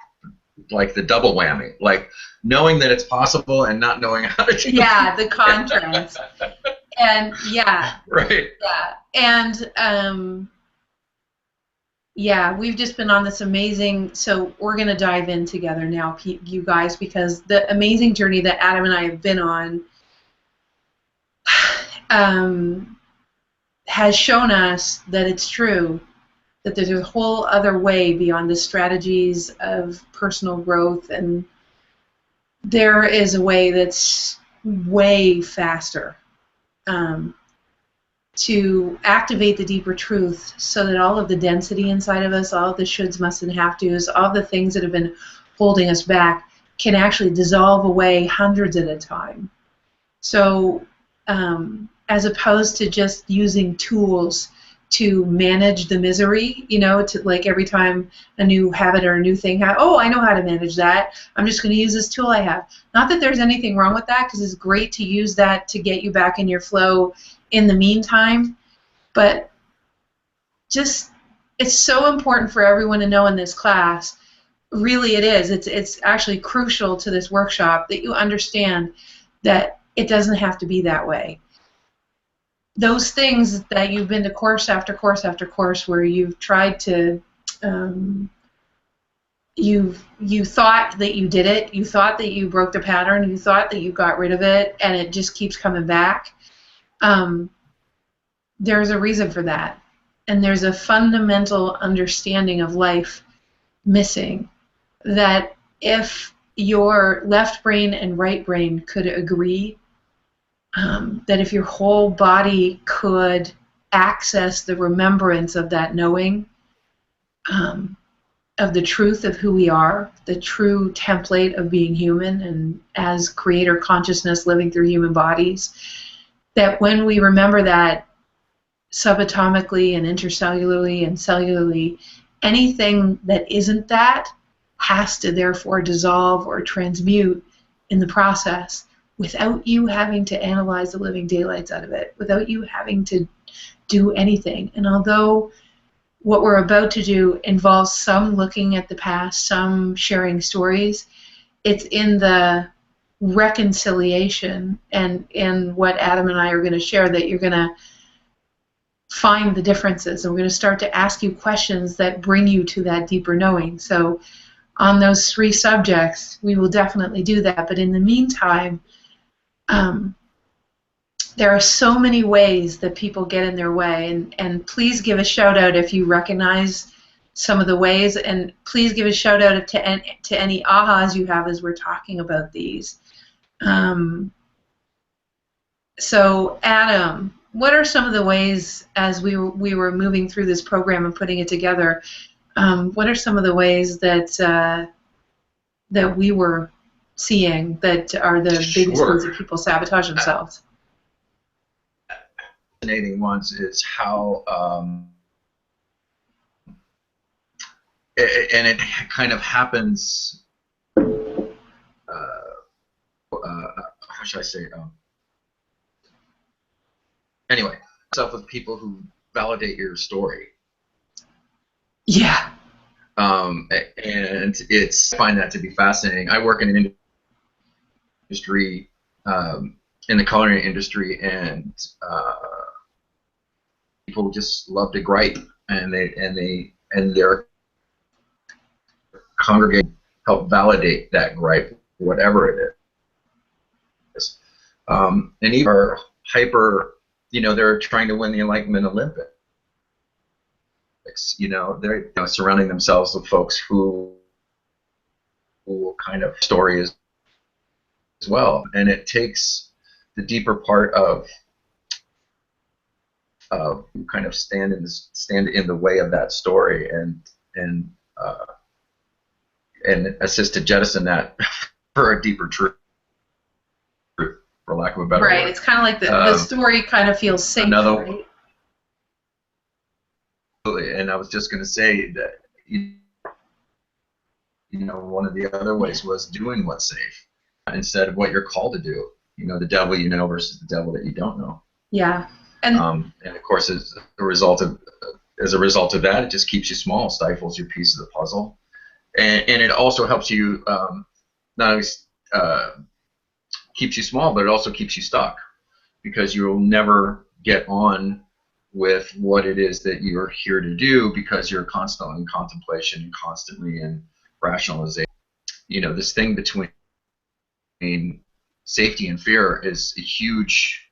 the double whammy. Like, knowing that it's possible and not knowing how to do it. Yeah, the contrast. And right. Yeah, and we've just been on this amazing. So we're gonna dive in together now, you guys, because the amazing journey that Adam and I have been on has shown us that it's true. that there's a whole other way beyond the strategies of personal growth, and there is a way that's way faster to activate the deeper truth, so that all of the density inside of us, all of the shoulds, musts, and have-tos, all the things that have been holding us back can actually dissolve away hundreds at a time. So as opposed to just using tools to manage the misery, you know, to like every time a new habit or a new thing oh, I know how to manage that. I'm just going to use this tool I have. Not that there's anything wrong with that, because it's great to use that to get you back in your flow in the meantime. But just, it's so important for everyone to know in this class. Really, it is. It's actually crucial to this workshop that you understand that it doesn't have to be that way. Those things that you've been to course after course after course where you've tried to, you thought that you did it, you thought that you broke the pattern, you thought that you got rid of it, and it just keeps coming back. There's a reason for that. And there's a fundamental understanding of life missing, that if your left brain and right brain could agree, that if your whole body could access the remembrance of that knowing, of the truth of who we are, the true template of being human and as creator consciousness living through human bodies, that when we remember that subatomically and intercellularly and cellularly, anything that isn't that has to therefore dissolve or transmute in the process, without you having to analyze the living daylights out of it, without you having to do anything. And although what we're about to do involves some looking at the past, some sharing stories, it's in the reconciliation and in what Adam and I are going to share that you're going to find the differences, and we're going to start to ask you questions that bring you to that deeper knowing. So on those three subjects, we will definitely do that. But in the meantime, there are so many ways that people get in their way, and please give a shout out if you recognize some of the ways, and please give a shout out to any ahas you have as we're talking about these. So Adam, what are some of the ways, as we were moving through this program and putting it together, what are some of the ways that that we were seeing that are the biggest ways that people sabotage themselves? Fascinating ones is how, and it kind of happens, how should I say it? Anyway, stuff with people who validate your story. Yeah. And I find that to be fascinating. I work in an industry, in the culinary industry, and people just love to gripe, and their congregation help validate that gripe, whatever it is. And even are hyper, you know, they're trying to win the Enlightenment Olympics. You know, they're surrounding themselves with folks who kind of story as well, and it takes the deeper part of kind of stand in the way of that story and assist to jettison that for a deeper truth, for lack of a better word. Right. It's kind of like the story kind of feels safe. Right? Absolutely. And I was just going to say that you know, one of the other ways was doing what's safe instead of what you're called to do. You know, the devil you know versus the devil that you don't know. Yeah. And of course, as a result of that, it just keeps you small, stifles your piece of the puzzle, and it also helps you not only keeps you small, but it also keeps you stuck, because you will never get on with what it is that you're here to do, because you're constantly in contemplation and constantly in rationalization. You know, this thing between safety and fear is a huge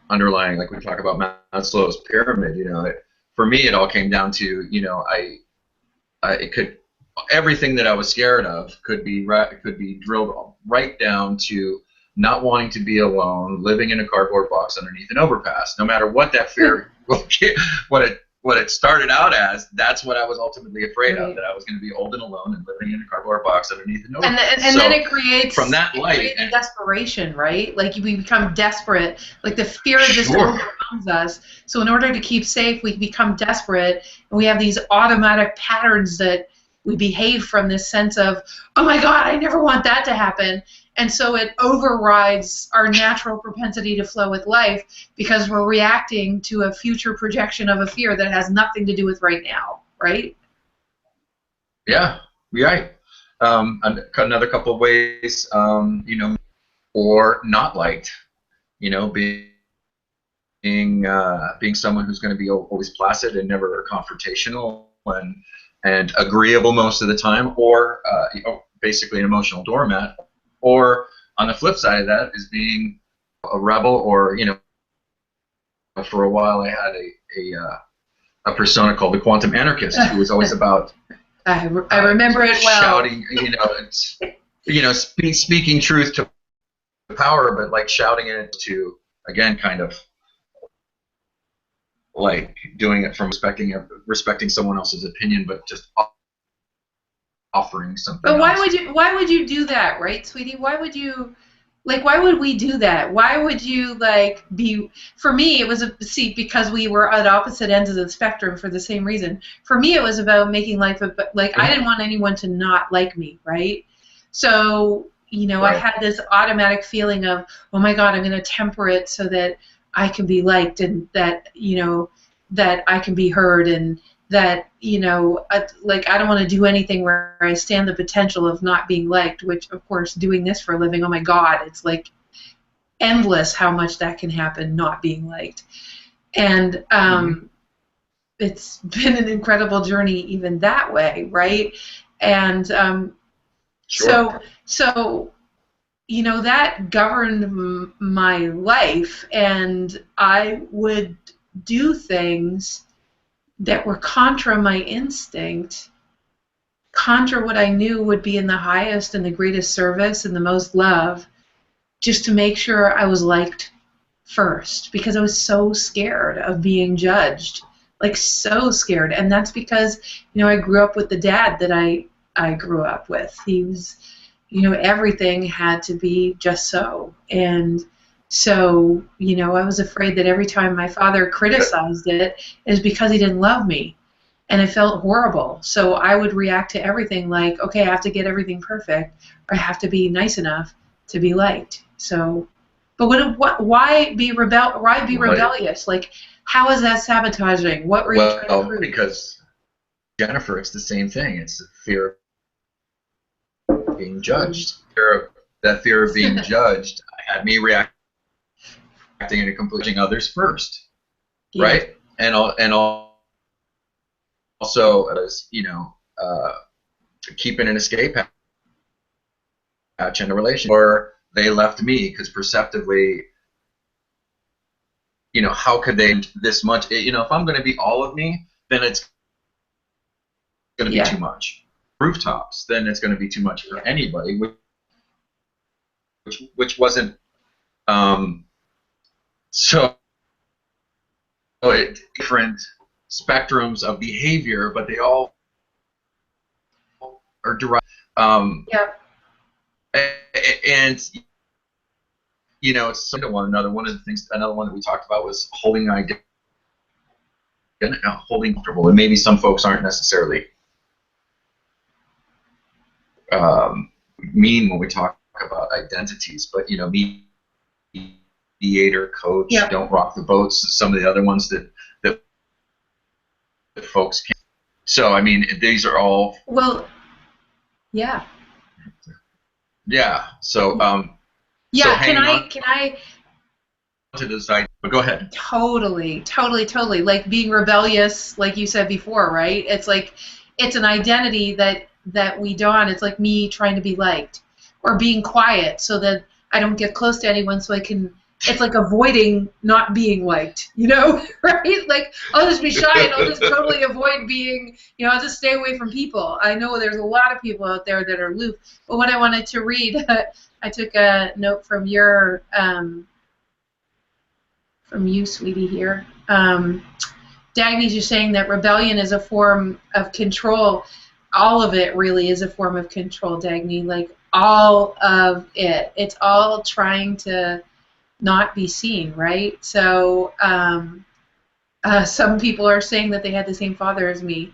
underlying, like we talk about Maslow's pyramid. You know, for me, it all came down to, you know, it could, everything that I was scared of could be drilled right down to not wanting to be alone, living in a cardboard box underneath an overpass. No matter what that fear, what it started out as, that's what I was ultimately afraid of, that I was going to be old and alone and living in a cardboard box underneath an overpass. And then it creates, from that light, desperation, right? Like we become desperate. Like the fear just overwhelms us. So in order to keep safe, we become desperate, and we have these automatic patterns that we behave from this sense of, oh my God, I never want that to happen. And so it overrides our natural propensity to flow with life because we're reacting to a future projection of a fear that has nothing to do with right now, right? Yeah, right. Another couple of ways, you know, or not liked, you know, being someone who's going to be always placid and never confrontational and agreeable most of the time, or you know, basically an emotional doormat. Or on the flip side of that is being a rebel, or, you know, for a while I had a persona called the quantum anarchist, who was always about I remember it well. Shouting, you know, speaking truth to power, but like shouting it to, again, kind of like doing it from respecting someone else's opinion, but just offering something. But why would you do that, right, sweetie? Why would we do that? Why would you be? For me, it was because we were at opposite ends of the spectrum for the same reason. For me, it was about making life I didn't want anyone to not like me, right? So, you know, right. I had this automatic feeling of, oh my God, I'm going to temper it so that I can be liked, and that, you know, that I can be heard, and that, you know, I don't want to do anything where I stand the potential of not being liked, which, of course, doing this for a living, oh my God, it's like endless how much that can happen, not being liked. And it's been an incredible journey even that way, right? And sure. So, you know, that governed my life, and I would do things that were contra my instinct, contra what I knew would be in the highest and the greatest service and the most love, just to make sure I was liked first, because I was so scared of being judged, like so scared. And that's because, you know, I grew up with the dad that I grew up with. He was, you know, everything had to be just so. And so, you know, I was afraid that every time my father criticized it is because he didn't love me, and it felt horrible. So I would react to everything like, okay, I have to get everything perfect, or I have to be nice enough to be liked. So, but why be rebellious? Like, how is that sabotaging? What were you trying to prove? Because, Jennifer, it's the same thing. It's the fear of being judged. That fear of being judged had me reacting and completing others first, yeah. Right? And also, as you know, keeping an escape hatch in a relationship, or they left me because perceptively, you know, how could they this much? You know, if I'm going to be all of me, then it's going to be too much. Rooftops, then it's going to be too much for anybody, which wasn't. So different spectrums of behavior, but they all are derived. And you know, it's similar to one another. Another one that we talked about was holding identity, holding comfortable. And maybe some folks aren't necessarily mean when we talk about identities, but you know, mediator, coach, don't rock the boats, some of the other ones that folks can. So I mean, these are all So can I to decide, but go ahead. Totally. Like being rebellious, like you said before, right? It's like it's an identity that we don. It's like me trying to be liked, or being quiet so that I don't get close to anyone so I can it's like avoiding not being liked, you know, right? Like, I'll just be shy and I'll just totally avoid being, you know, I'll just stay away from people. I know there's a lot of people out there that are aloof. But what I wanted to read, I took a note from your, from you, sweetie, here. Dagny's just saying that rebellion is a form of control. All of it really is a form of control, Dagny. Like, all of it. It's all trying to not be seen, right? So some people are saying that they had the same father as me.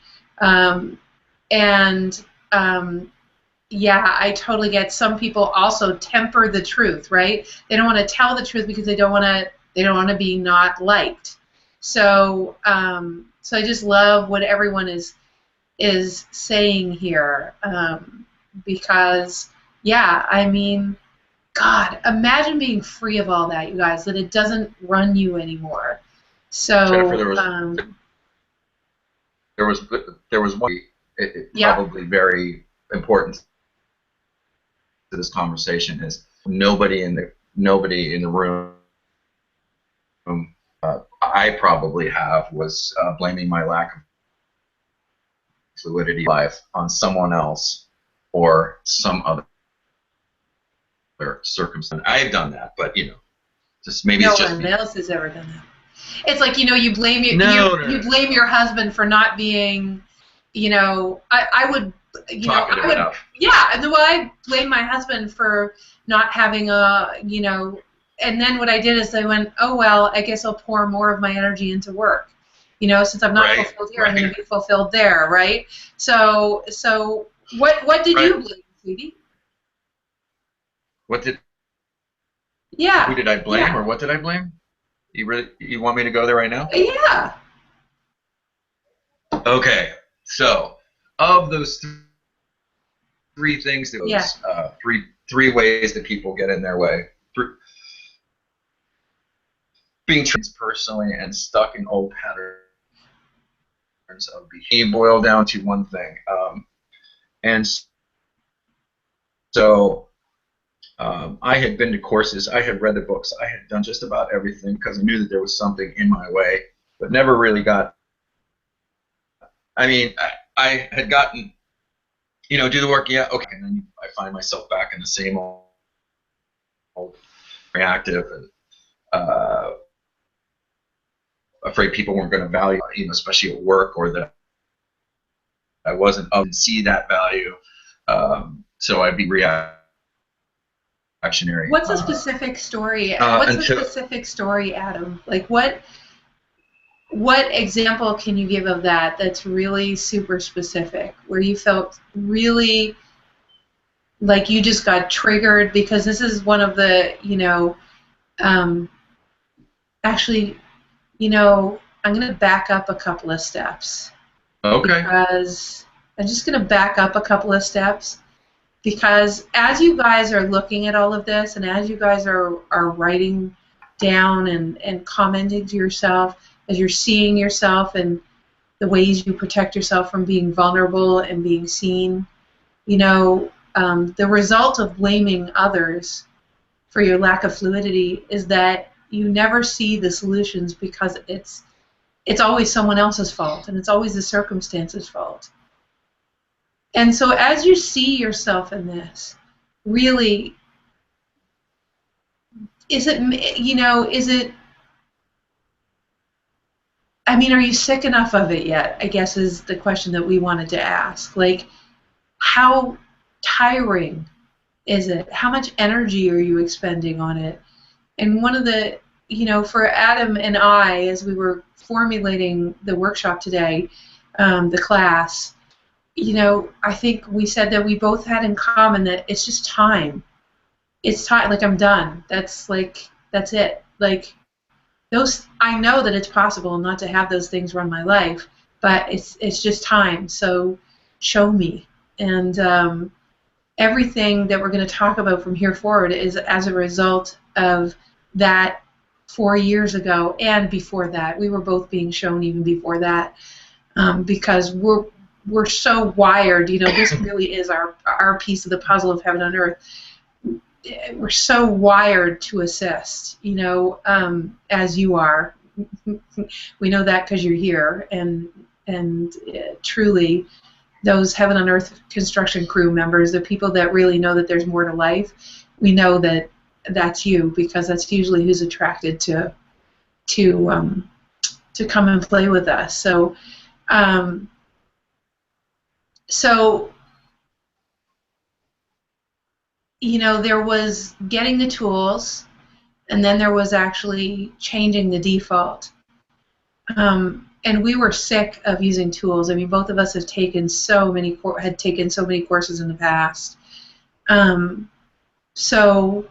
Yeah, I totally get. Some people also temper the truth, right? They don't want to tell the truth because they don't want to be not liked. So so I just love what everyone is saying here, because yeah, I mean, God, imagine being free of all that, you guys, that it doesn't run you anymore. So Jennifer, there was one probably very important to this conversation is nobody in the room I probably have was blaming my lack of fluidity in life on someone else or some other circumstance. I've done that, but you know, just maybe it's just me. No one else has ever done that. It's like, you know, you blame you blame your husband for not being, you know, I would, you know, I would, yeah, and well, I blame my husband for not having a, you know, and then what I did is I went, oh well, I guess I'll pour more of my energy into work, you know, since I'm not fulfilled here, I'm going to be fulfilled there, right? So what did you blame, sweetie? What did? Yeah. Who did I blame, or what did I blame? You want me to go there right now? Yeah. Okay. So, of those three things, three ways that people get in their way, being trained personally and stuck in old patterns of behavior, boil down to one thing, and so. I had been to courses, I had read the books, I had done just about everything because I knew that there was something in my way, but never really got. I mean, I had gotten, you know, do the work, yeah, okay, and then I find myself back in the same old reactive and afraid people weren't going to value, you know, especially at work, or that I wasn't up to see that value, so I'd be reactionary. What's a specific story? What's a specific story, Adam? Like, what example can you give of that that's really super specific, where you felt really like you just got triggered? Because this is one of the, you know, actually, you know, I'm going to back up a couple of steps. Okay. Because I'm just going to back up a couple of steps. Because as you guys are looking at all of this, and as you guys are writing down and commenting to yourself, as you're seeing yourself and the ways you protect yourself from being vulnerable and being seen, you know, the result of blaming others for your lack of fluidity is that you never see the solutions, because it's always someone else's fault, and it's always the circumstance's fault. And so as you see yourself in this, really, is it, you know, I mean, are you sick enough of it yet, I guess is the question that we wanted to ask. Like, how tiring is it? How much energy are you expending on it? And one of the, you know, for Adam and I, as we were formulating the workshop today, the class, you know, I think we said that we both had in common that it's just time. It's time. Like, I'm done. That's it. Like, I know that it's possible not to have those things run my life, but it's just time. So show me. And everything that we're going to talk about from here forward is as a result of that 4 years ago and before that. We were both being shown even before that, because we're so wired, you know, this really is our piece of the puzzle of heaven on earth. we're so wired to assist, you know, as you are. We know that because you're here, and truly, those heaven on earth construction crew members, the people that really know that there's more to life, we know that that's you, because that's usually who's attracted to come and play with us. So you know, there was getting the tools, and then there was actually changing the default. And we were sick of using tools. I mean, both of us have taken so many courses in the past. So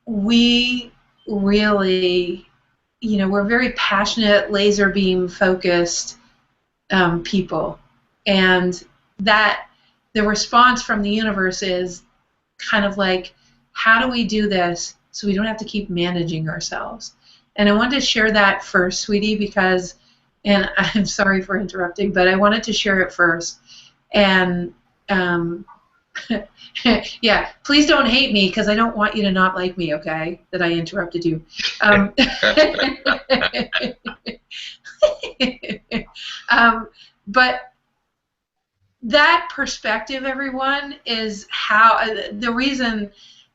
we really, you know, we're very passionate, laser beam focused people, and that the response from the universe is kind of like, how do we do this so we don't have to keep managing ourselves? And I wanted to share that first, sweetie, because, and I'm sorry for interrupting, but I wanted to share it first. And yeah, please don't hate me, because I don't want you to not like me, okay, that I interrupted you. But that perspective, everyone, is how the reason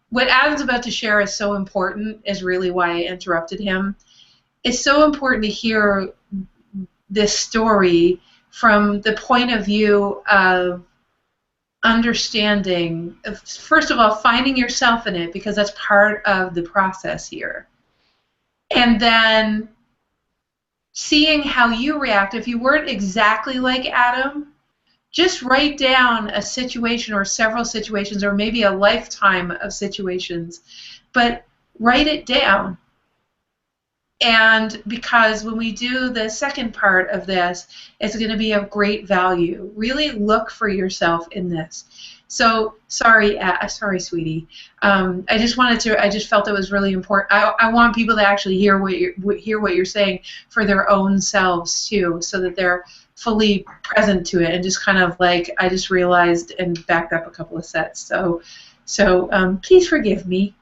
what Adam's about to share is so important, is really why I interrupted him. It's so important to hear this story from the point of view of understanding, first of all, finding yourself in it, because that's part of the process here. And then seeing how you react. If you weren't exactly like Adam, just write down a situation or several situations, or maybe a lifetime of situations, but write it down. And because when we do the second part of this, it's going to be of great value. Really look for yourself in this. So sorry, sweetie. I just felt it was really important. I want people to actually hear what you're saying for their own selves too, so that they're fully present to it, and just kind of like, I just realized and backed up a couple of sets. So please forgive me.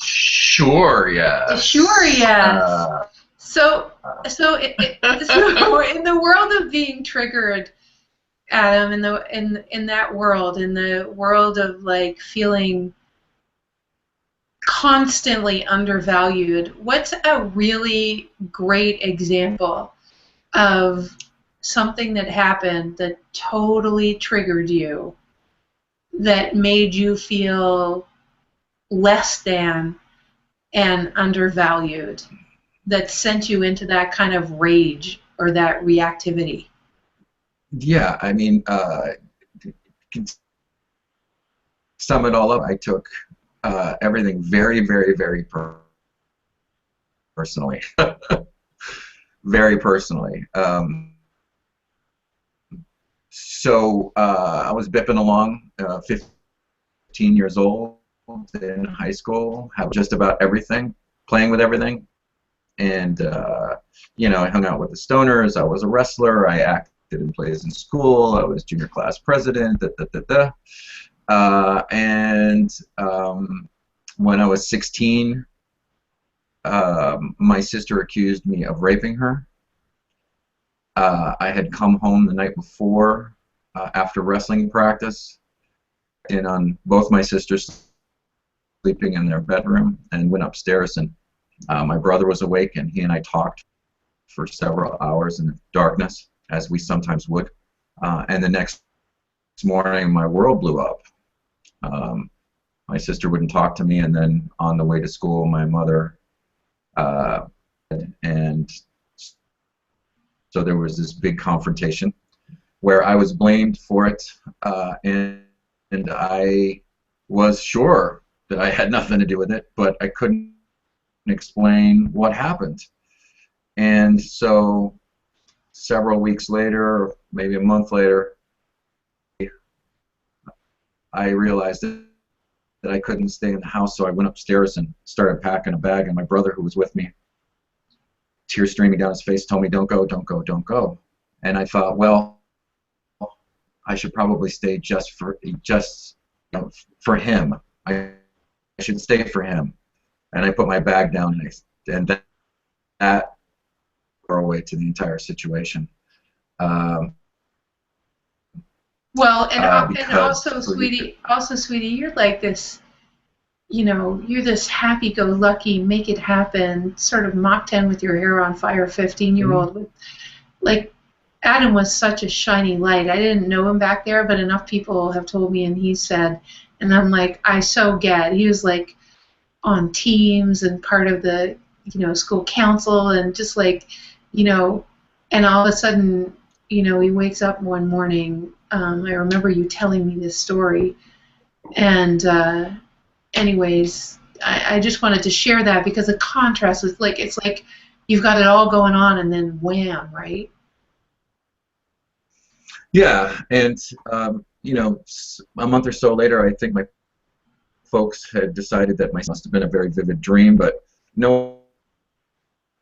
Sure, yes. Sure, yes. So in the world of being triggered, Adam, in that world, in the world of like feeling constantly undervalued, what's a really great example of something that happened that totally triggered you, that made you feel less than and undervalued, that sent you into that kind of rage or that reactivity? Yeah, I mean, can sum it all up. I took everything very, very, very personally. Very personally. So I was bipping along, 15 years old, in high school, have just about everything, playing with everything, and you know, I hung out with the stoners. I was a wrestler. I acted in plays in school. I was junior class president. And when I was 16, my sister accused me of raping her. I had come home the night before after wrestling practice, and on both my sisters sleeping in their bedroom, and went upstairs, and my brother was awake, and he and I talked for several hours in the darkness, as we sometimes would. And the next morning, my world blew up. My sister wouldn't talk to me, and then on the way to school, my mother, and so there was this big confrontation where I was blamed for it, and I was sure that I had nothing to do with it, but I couldn't explain what happened. And so several weeks later, maybe a month later, I realized that I couldn't stay in the house, so I went upstairs and started packing a bag, and my brother, who was with me, tears streaming down his face, told me, "Don't go, don't go, don't go." And I thought, well, I should probably stay just for him. I should stay for him. And I put my bag down, and that brought away to the entire situation. Well, and Because also, sweetie, you're like this, you're this happy-go-lucky, make it happen, sort of Mach 10 with your hair on fire, 15-year-old. Mm-hmm. Like, Adam was such a shining light. I didn't know him back there, but enough people have told me, and he said, and I'm like, I so get. He was like on teams and part of the, school council, and just like, and all of a sudden, he wakes up one morning. I remember you telling me this story, and anyways, I just wanted to share that because the contrast is like, it's like you've got it all going on, and then wham, right? Yeah, and a month or so later, I think my folks had decided that must have been a very vivid dream, but no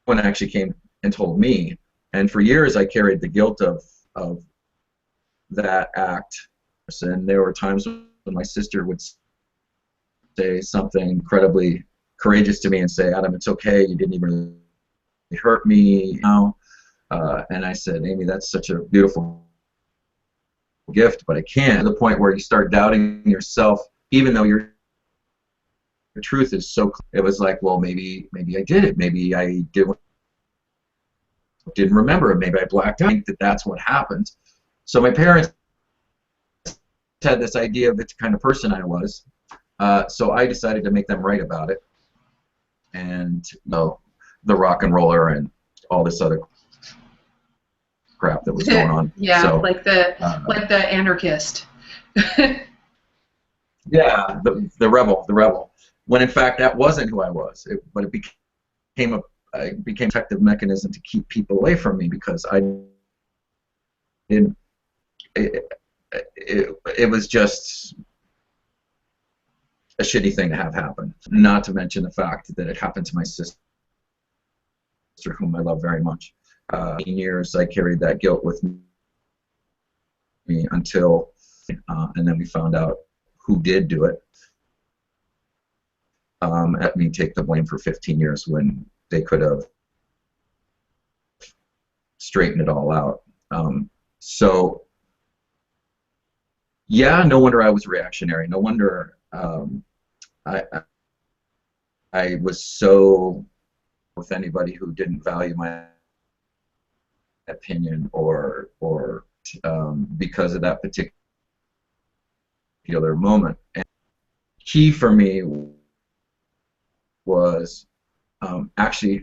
one actually came and told me. And for years, I carried the guilt of that act. And there were times when my sister would say something incredibly courageous to me and say, Adam, it's okay, you didn't even really hurt me. And I said, Amy, that's such a beautiful gift, but I can't. To the point where you start doubting yourself, even though your truth is so clear. It was like, well, maybe I did it. Maybe I didn't remember it. Maybe I blacked out. I think that's what happened. So my parents had this idea of the kind of person I was. So I decided to make them write about it. And the rock and roller and all this other crap that was going on. Yeah, so, like the anarchist. Yeah, the rebel. When in fact that wasn't who I was. But it became a protective mechanism to keep people away from me because it was just a shitty thing to have happen. Not to mention the fact that it happened to my sister, whom I love very much. 18 years I carried that guilt with me until, and then we found out who did do it. Let me take the blame for 15 years when they could have straightened it all out. So, yeah, no wonder I was reactionary. No wonder I was so with anybody who didn't value my opinion or because of that particular moment. And key for me was actually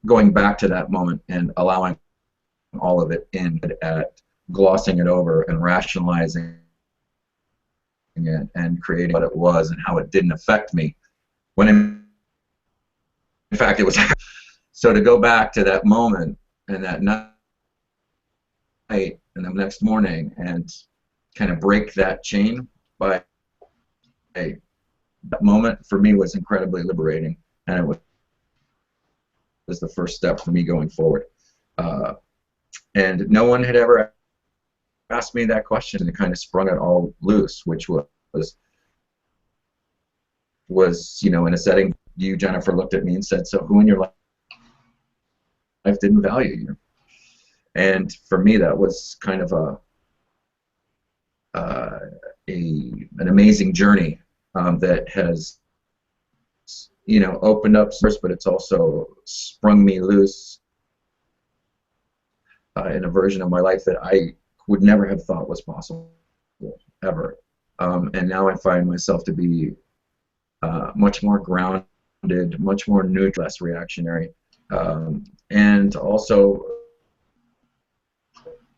going back to that moment and allowing all of it in, at glossing it over and rationalizing it and creating what it was and how it didn't affect me, when in fact it was. So to go back to that moment and that night and the next morning and kind of break that chain by that moment for me was incredibly liberating, and it was the first step for me going forward. And no one had ever asked me that question, and it kind of sprung it all loose, which was in a setting, you, Jennifer, looked at me and said, so who in your life didn't value you? And for me, that was kind of an amazing journey that has opened up doors, but it's also sprung me loose in a version of my life that I would never have thought was possible, ever. And now I find myself to be much more grounded, much more neutral, less reactionary, and also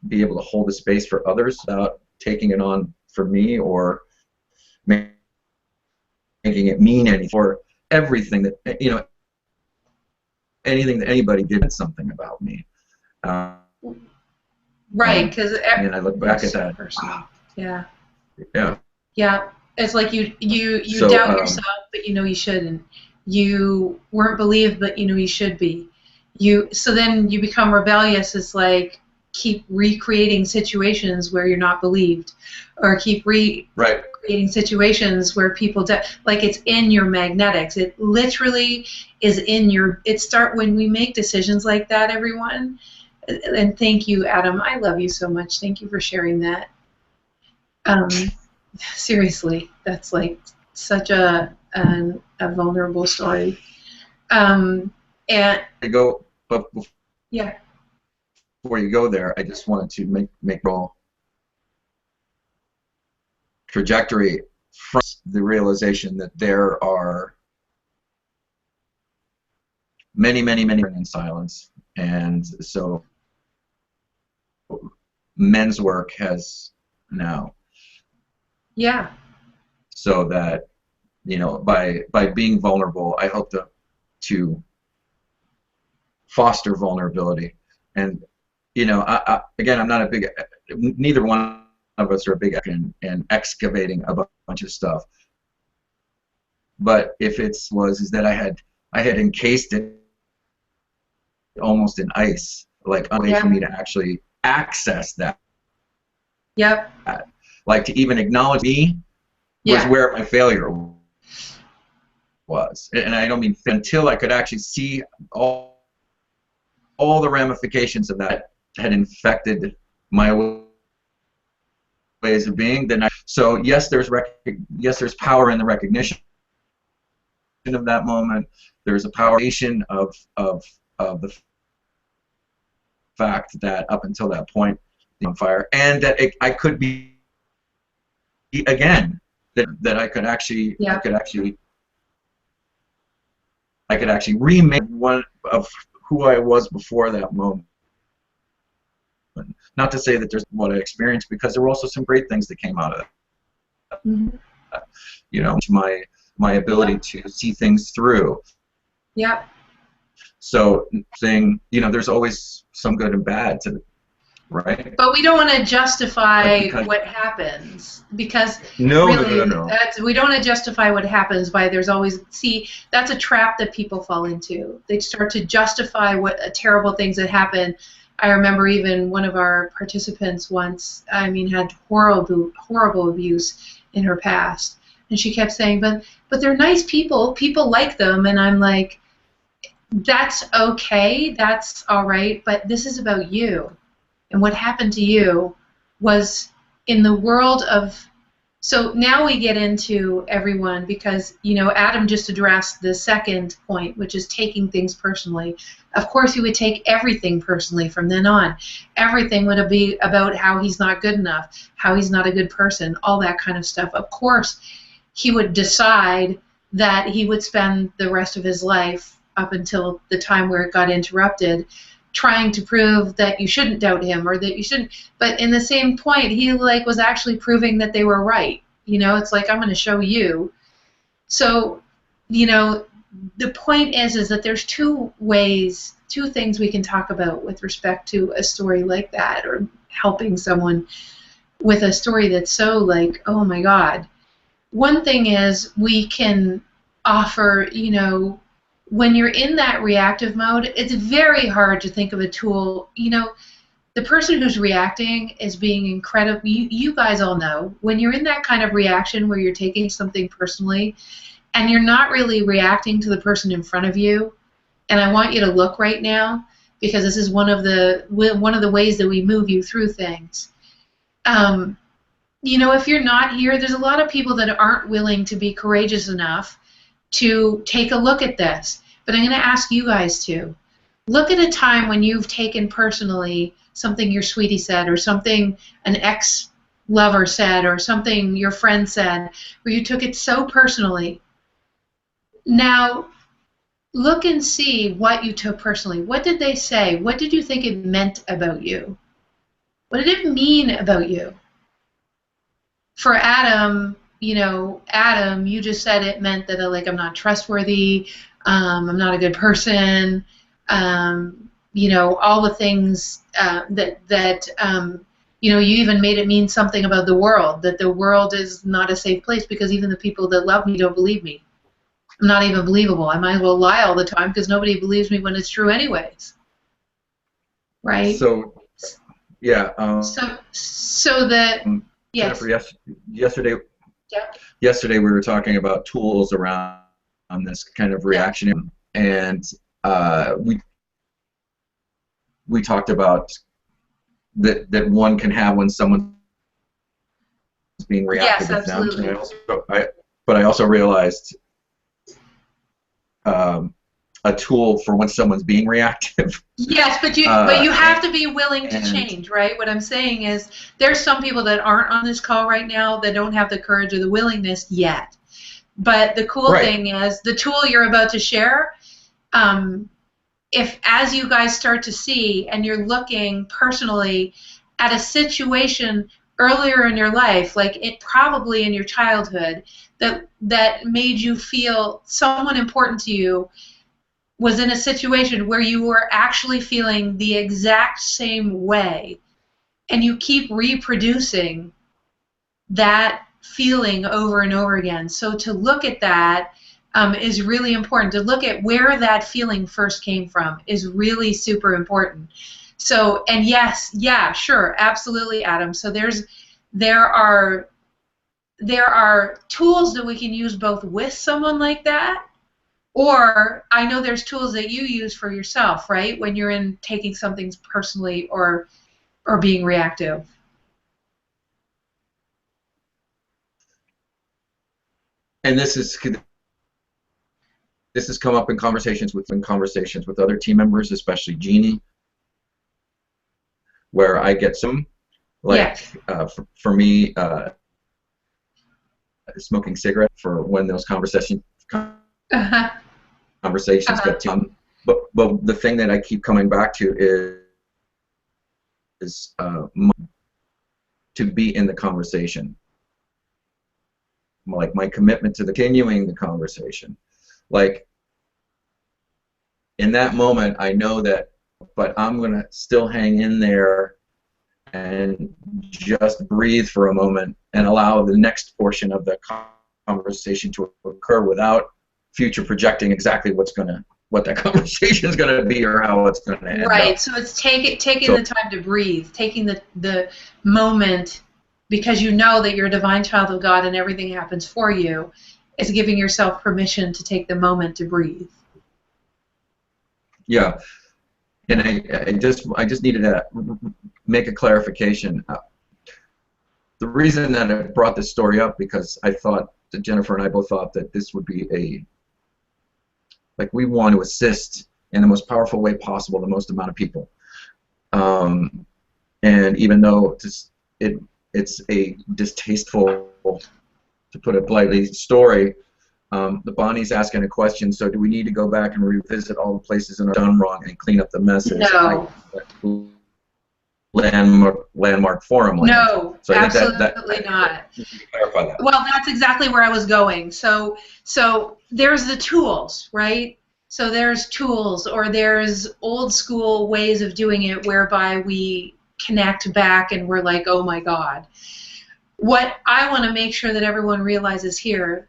be able to hold the space for others without taking it on for me or making it mean anything, or everything that, anything that anybody did something about me. Right, because and I look back at that. Yeah. Yeah. Yeah, it's like you So, doubt yourself, but you shouldn't. You weren't believed, but you should be. So then you become rebellious. It's like, keep recreating situations where you're not believed, or keep recreating situations where people like it's in your magnetics. It literally is in your. When we make decisions like that, everyone. And thank you, Adam. I love you so much. Thank you for sharing that. Seriously, that's like such a vulnerable story. And I go, but yeah. Before you go there, I just wanted to make roll trajectory from the realization that there are many in silence, and so men's work has now. Yeah. So that, you know, by being vulnerable, I hope to foster vulnerability. And, you know, again, I'm not a big, neither one of us are a big in excavating a bunch of stuff. But if is that I had encased it almost in ice, like a way for me to actually access that. Yep. Like to even acknowledge me was where my failure was. And I don't mean until I could actually see all the ramifications of that had infected my ways of being. So yes, there's power in the recognition of that moment. There's a power of the fact that up until that point, on fire, and that I could be again. That I could actually remake one of who I was before that moment. Not to say that there's what I experienced, because there were also some great things that came out of that. Mm-hmm. You know, my ability to see things through. Yeah. So saying, you know, there's always some good and bad to it, right? But we don't want to justify what happens, because no. We don't want to justify what happens by there's always, see, that's a trap that people fall into. They start to justify what terrible things that happen. I remember even one of our participants once, I mean, had horrible abuse in her past, and she kept saying, but they're nice people like them, and I'm like, that's okay, that's all right, but this is about you. And what happened to you was in the world of, so now we get into everyone, because, you know, Adam just addressed the second point, which is taking things personally. Of course, he would take everything personally from then on. Everything would be about how he's not good enough, how he's not a good person, all that kind of stuff. Of course, he would decide that he would spend the rest of his life up until the time where it got interrupted trying to prove that you shouldn't doubt him, or that you shouldn't, but in the same point, he like was actually proving that they were right. You know, it's like, I'm going to show you. So, you know, the point is that there's two things we can talk about with respect to a story like that, or helping someone with a story that's so like, oh my God. One thing is we can offer, you know, when you're in that reactive mode, it's very hard to think of a tool. You know, the person who's reacting is being incredible. You guys all know, when you're in that kind of reaction where you're taking something personally and you're not really reacting to the person in front of you, and I want you to look right now, because this is one of the ways that we move you through things. You know, if you're not here, there's a lot of people that aren't willing to be courageous enough to take a look at this. But I'm going to ask you guys to look at a time when you've taken personally something your sweetie said, or something an ex-lover said, or something your friend said, where you took it so personally. Now, look and see what you took personally. What did they say? What did you think it meant about you? What did it mean about you? For Adam, you know, Adam, you just said it meant that like I'm not trustworthy, I'm not a good person, you know, all the things that you know, you even made it mean something about the world, that the world is not a safe place because even the people that love me don't believe me. I'm not even believable. I might as well lie all the time because nobody believes me when it's true anyways. Right? So Yeah. So that, yes. Jennifer, yesterday, Yeah. yesterday we were talking about tools around on this kind of reaction, and we talked about that one can have when someone's being reactive Yes, with them. absolutely. But I also realized a tool for when someone's being reactive. Yes, but you have to be willing to change, right? What I'm saying is there's some people that aren't on this call right now that don't have the courage or the willingness yet. But the cool thing is the tool you're about to share, if as you guys start to see and you're looking personally at a situation earlier in your life, like it probably in your childhood, that made you feel someone important to you was in a situation where you were actually feeling the exact same way, and you keep reproducing that feeling over and over again. So to look at that is really important. To look at where that feeling first came from is really super important. So, and yes, yeah, sure, absolutely, Adam. So there are tools that we can use both with someone like that, or I know there's tools that you use for yourself, right? When you're in taking something personally or being reactive. And this has come up in conversations with other team members, especially Jeannie, where I get some for me smoking cigarette for when those conversations get but the thing that I keep coming back to is to be in the conversation, like my commitment to continuing the conversation. Like in that moment I know that, but I'm gonna still hang in there and just breathe for a moment and allow the next portion of the conversation to occur without future projecting exactly what that conversation is going to be or how it's going to end up. So it's taking the time to breathe, taking the moment, because you know that you're a divine child of God and everything happens for you, is giving yourself permission to take the moment to breathe. Yeah, and I just needed to make a clarification. The reason that I brought this story up, because I thought that Jennifer and I both thought that this would be we want to assist in the most powerful way possible the most amount of people. And even though it's a distasteful, to put it politely, story, the Bonnie's asking a question, so do we need to go back and revisit all the places that are done wrong and clean up the messes? No. Landmark forum land. No, so I absolutely think not. Clarify that. Well, that's exactly where I was going. So there's the tools, right? So there's tools, or there's old school ways of doing it whereby we connect back and we're like, oh my God. What I want to make sure that everyone realizes here,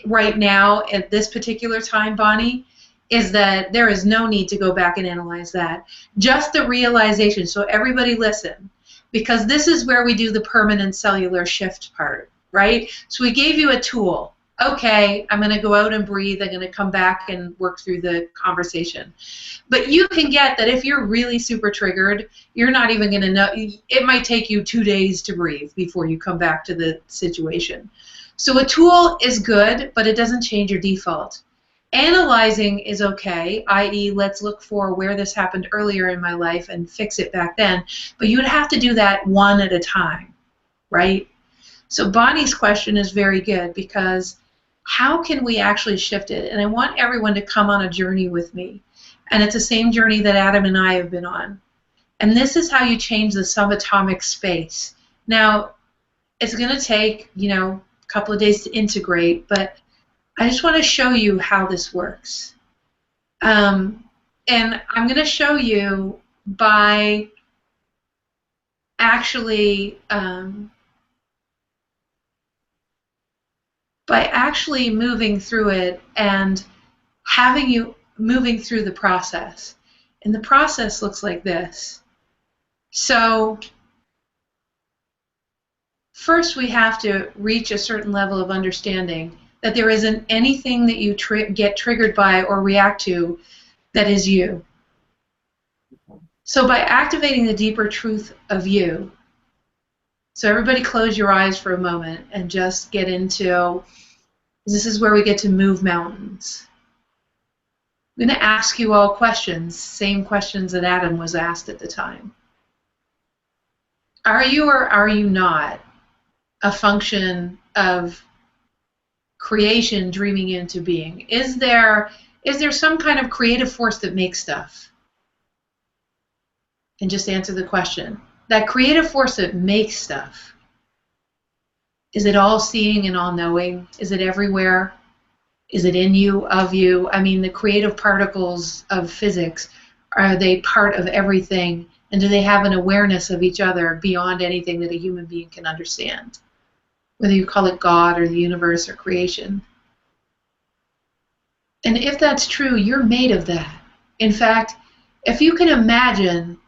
right now, at this particular time, Bonnie, is that there is no need to go back and analyze that. Just the realization. So everybody listen, because this is where we do the permanent cellular shift part, right? So we gave you a tool. Okay, I'm going to go out and breathe. I'm going to come back and work through the conversation. But you can get that if you're really super triggered, you're not even going to know. It might take you 2 days to breathe before you come back to the situation. So a tool is good, but it doesn't change your default. Analyzing is okay, i.e., let's look for where this happened earlier in my life and fix it back then. But you would have to do that one at a time, right? So Bonnie's question is very good, because how can we actually shift it? And I want everyone to come on a journey with me. And it's the same journey that Adam and I have been on. And this is how you change the subatomic space. Now, it's going to take, a couple of days to integrate, but I just want to show you how this works. And I'm going to show you by actually moving through it and having you moving through the process. And the process looks like this. So first we have to reach a certain level of understanding that there isn't anything that you get triggered by or react to that is you. So by activating the deeper truth of you, so everybody close your eyes for a moment and just get into, this is where we get to move mountains. I'm going to ask you all questions, same questions that Adam was asked at the time. Are you or are you not a function of creation dreaming into being? Is there some kind of creative force that makes stuff? And just answer the question. That creative force that makes stuff, is it all-seeing and all-knowing? Is it everywhere? Is it in you, of you? I mean, the creative particles of physics, are they part of everything? And do they have an awareness of each other beyond anything that a human being can understand? Whether you call it God or the universe or creation. And if that's true, you're made of that. In fact, if you can imagine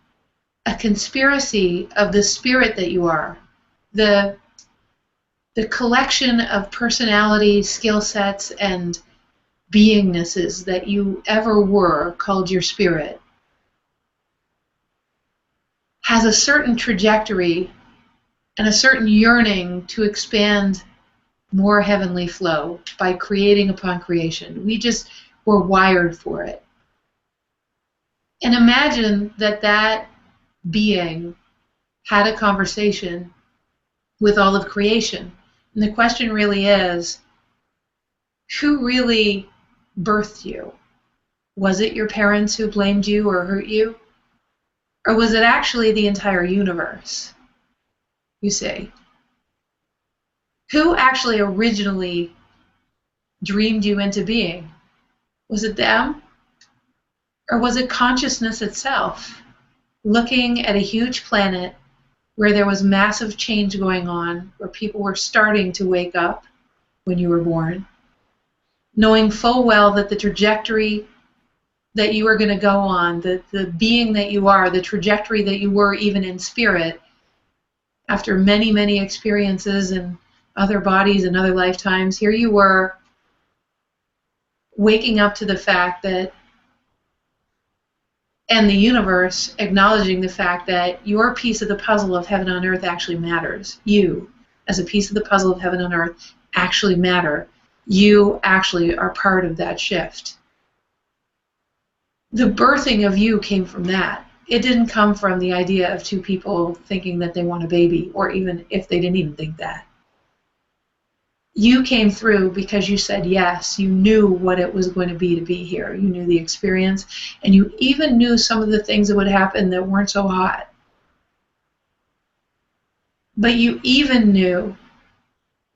a conspiracy of the spirit that you are, the collection of personality, skill sets, and beingnesses that you ever were, called your spirit, has a certain trajectory and a certain yearning to expand more heavenly flow by creating upon creation. We just were wired for it. And imagine that that being had a conversation with all of creation. And the question really is, who really birthed you? Was it your parents who blamed you or hurt you? Or was it actually the entire universe? You see. Who actually originally dreamed you into being? Was it them? Or was it consciousness itself, looking at a huge planet where there was massive change going on, where people were starting to wake up when you were born, knowing full well that the trajectory that you were going to go on, the being that you are, the trajectory that you were even in spirit, after many, many experiences and other bodies and other lifetimes, here you were waking up to the fact that, and the universe acknowledging the fact that your piece of the puzzle of heaven on earth actually matters. You, as a piece of the puzzle of heaven on earth, actually matter. You actually are part of that shift. The birthing of you came from that. It didn't come from the idea of two people thinking that they want a baby, or even if they didn't even think that. You came through because you said yes. You knew what it was going to be here. You knew the experience, and you even knew some of the things that would happen that weren't so hot. But you even knew,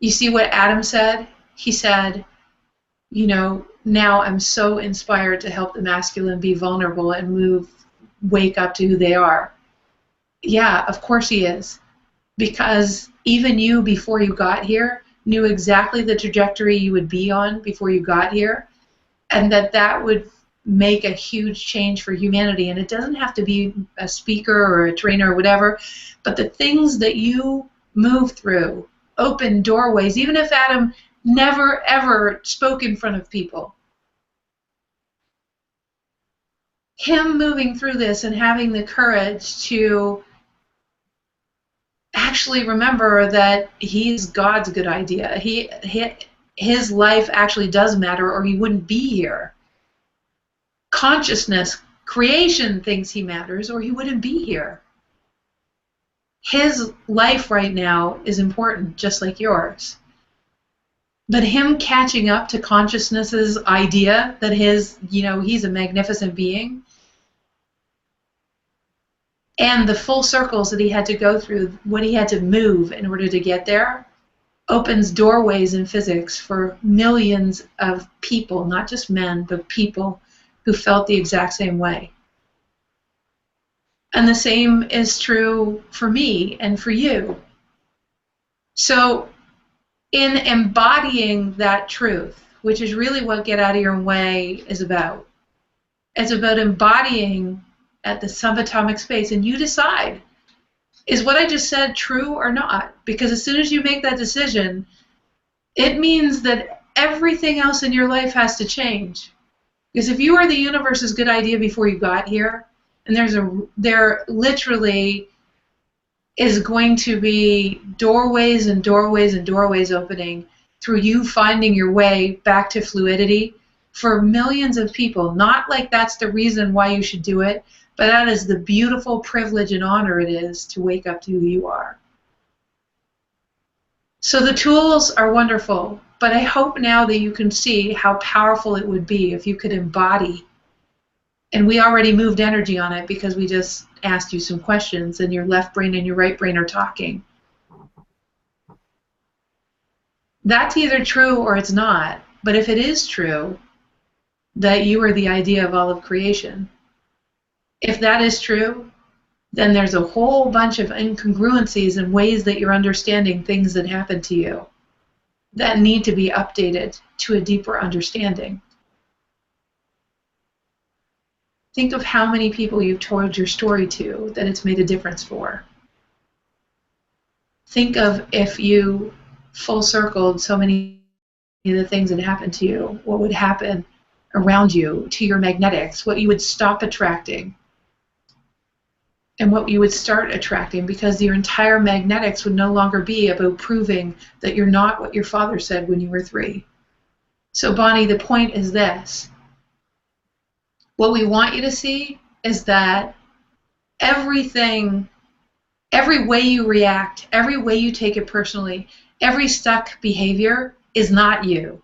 you see what Adam said? He said, you know, now I'm so inspired to help the masculine be vulnerable and wake up to who they are. Yeah, of course he is. Because even you, before you got here, knew exactly the trajectory you would be on before you got here, and that would make a huge change for humanity. And it doesn't have to be a speaker or a trainer or whatever, but the things that you move through open doorways, even if Adam never ever spoke in front of people. Him moving through this and having the courage to actually remember that he's God's good idea. His life actually does matter, or he wouldn't be here. Consciousness, creation thinks he matters, or he wouldn't be here. His life right now is important, just like yours. But him catching up to consciousness's idea that he's a magnificent being, and the full circles that he had to go through, what he had to move in order to get there, opens doorways in physics for millions of people, not just men, but people who felt the exact same way. And the same is true for me and for you. So in embodying that truth, which is really what Get Out of Your Way is about, it's about embodying at the subatomic space, and you decide. is what I just said true or not? Because as soon as you make that decision, it means that everything else in your life has to change. Because if you are the universe's good idea before you got here, and there literally is going to be doorways and doorways and doorways opening through you finding your way back to fluidity for millions of people. Not like that's the reason why you should do it, but that is the beautiful privilege and honor it is to wake up to who you are. So the tools are wonderful, but I hope now that you can see how powerful it would be if you could embody. And we already moved energy on it because we just asked you some questions and your left brain and your right brain are talking. That's either true or it's not. But if it is true that you are the idea of all of creation, if that is true, then there's a whole bunch of incongruencies and ways that you're understanding things that happen to you that need to be updated to a deeper understanding. Think of how many people you've told your story to that it's made a difference for. Think of if you full circled so many of the things that happened to you, what would happen around you to your magnetics, what you would stop attracting, and what you would start attracting, because your entire magnetics would no longer be about proving that you're not what your father said when you were 3. So Bonnie, the point is this. What we want you to see is that everything, every way you react, every way you take it personally, every stuck behavior is not you.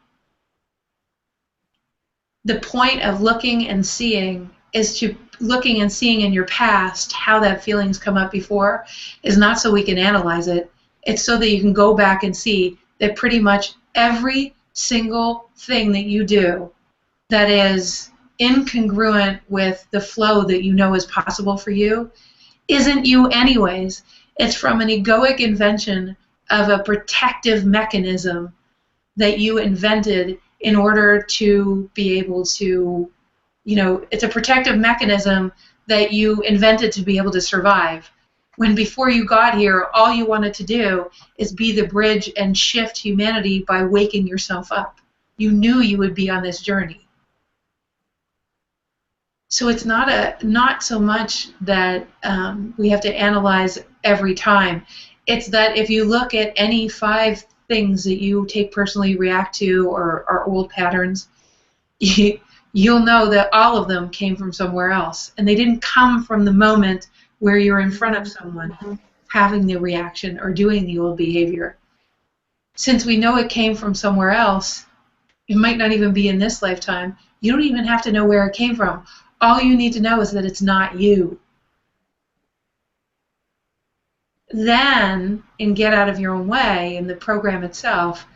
The point of looking and seeing is to looking and seeing in your past how that feeling's come up before is not so we can analyze it. It's so that you can go back and see that pretty much every single thing that you do that is incongruent with the flow that you know is possible for you isn't you anyways. It's from an egoic invention of a protective mechanism that you invented in order to be able to, it's a protective mechanism that you invented to be able to survive. When before you got here, all you wanted to do is be the bridge and shift humanity by waking yourself up. You knew you would be on this journey. So it's not so much that we have to analyze every time. It's that if you look at any 5 things that you take personally, react to, or are old patterns, you'll know that all of them came from somewhere else. And they didn't come from the moment where you're in front of someone having the reaction or doing the old behavior. Since we know it came from somewhere else, it might not even be in this lifetime. You don't even have to know where it came from. All you need to know is that it's not you. Then, in Get Out of Your Own Way, in the program itself,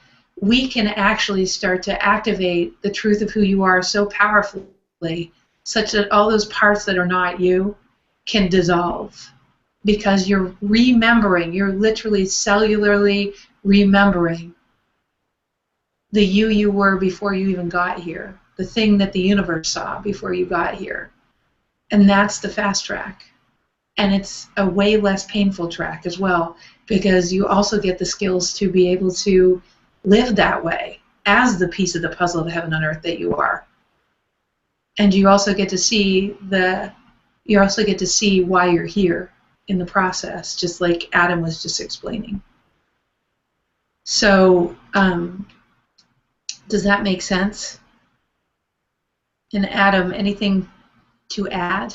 we can actually start to activate the truth of who you are so powerfully, such that all those parts that are not you can dissolve. Because you're remembering, you're literally cellularly remembering the you were before you even got here, the thing that the universe saw before you got here. And that's the fast track. And it's a way less painful track as well, because you also get the skills to be able to live that way as the piece of the puzzle of heaven on earth that you are. And you also get to see why you're here in the process, just like Adam was just explaining. So, does that make sense? And Adam, anything to add?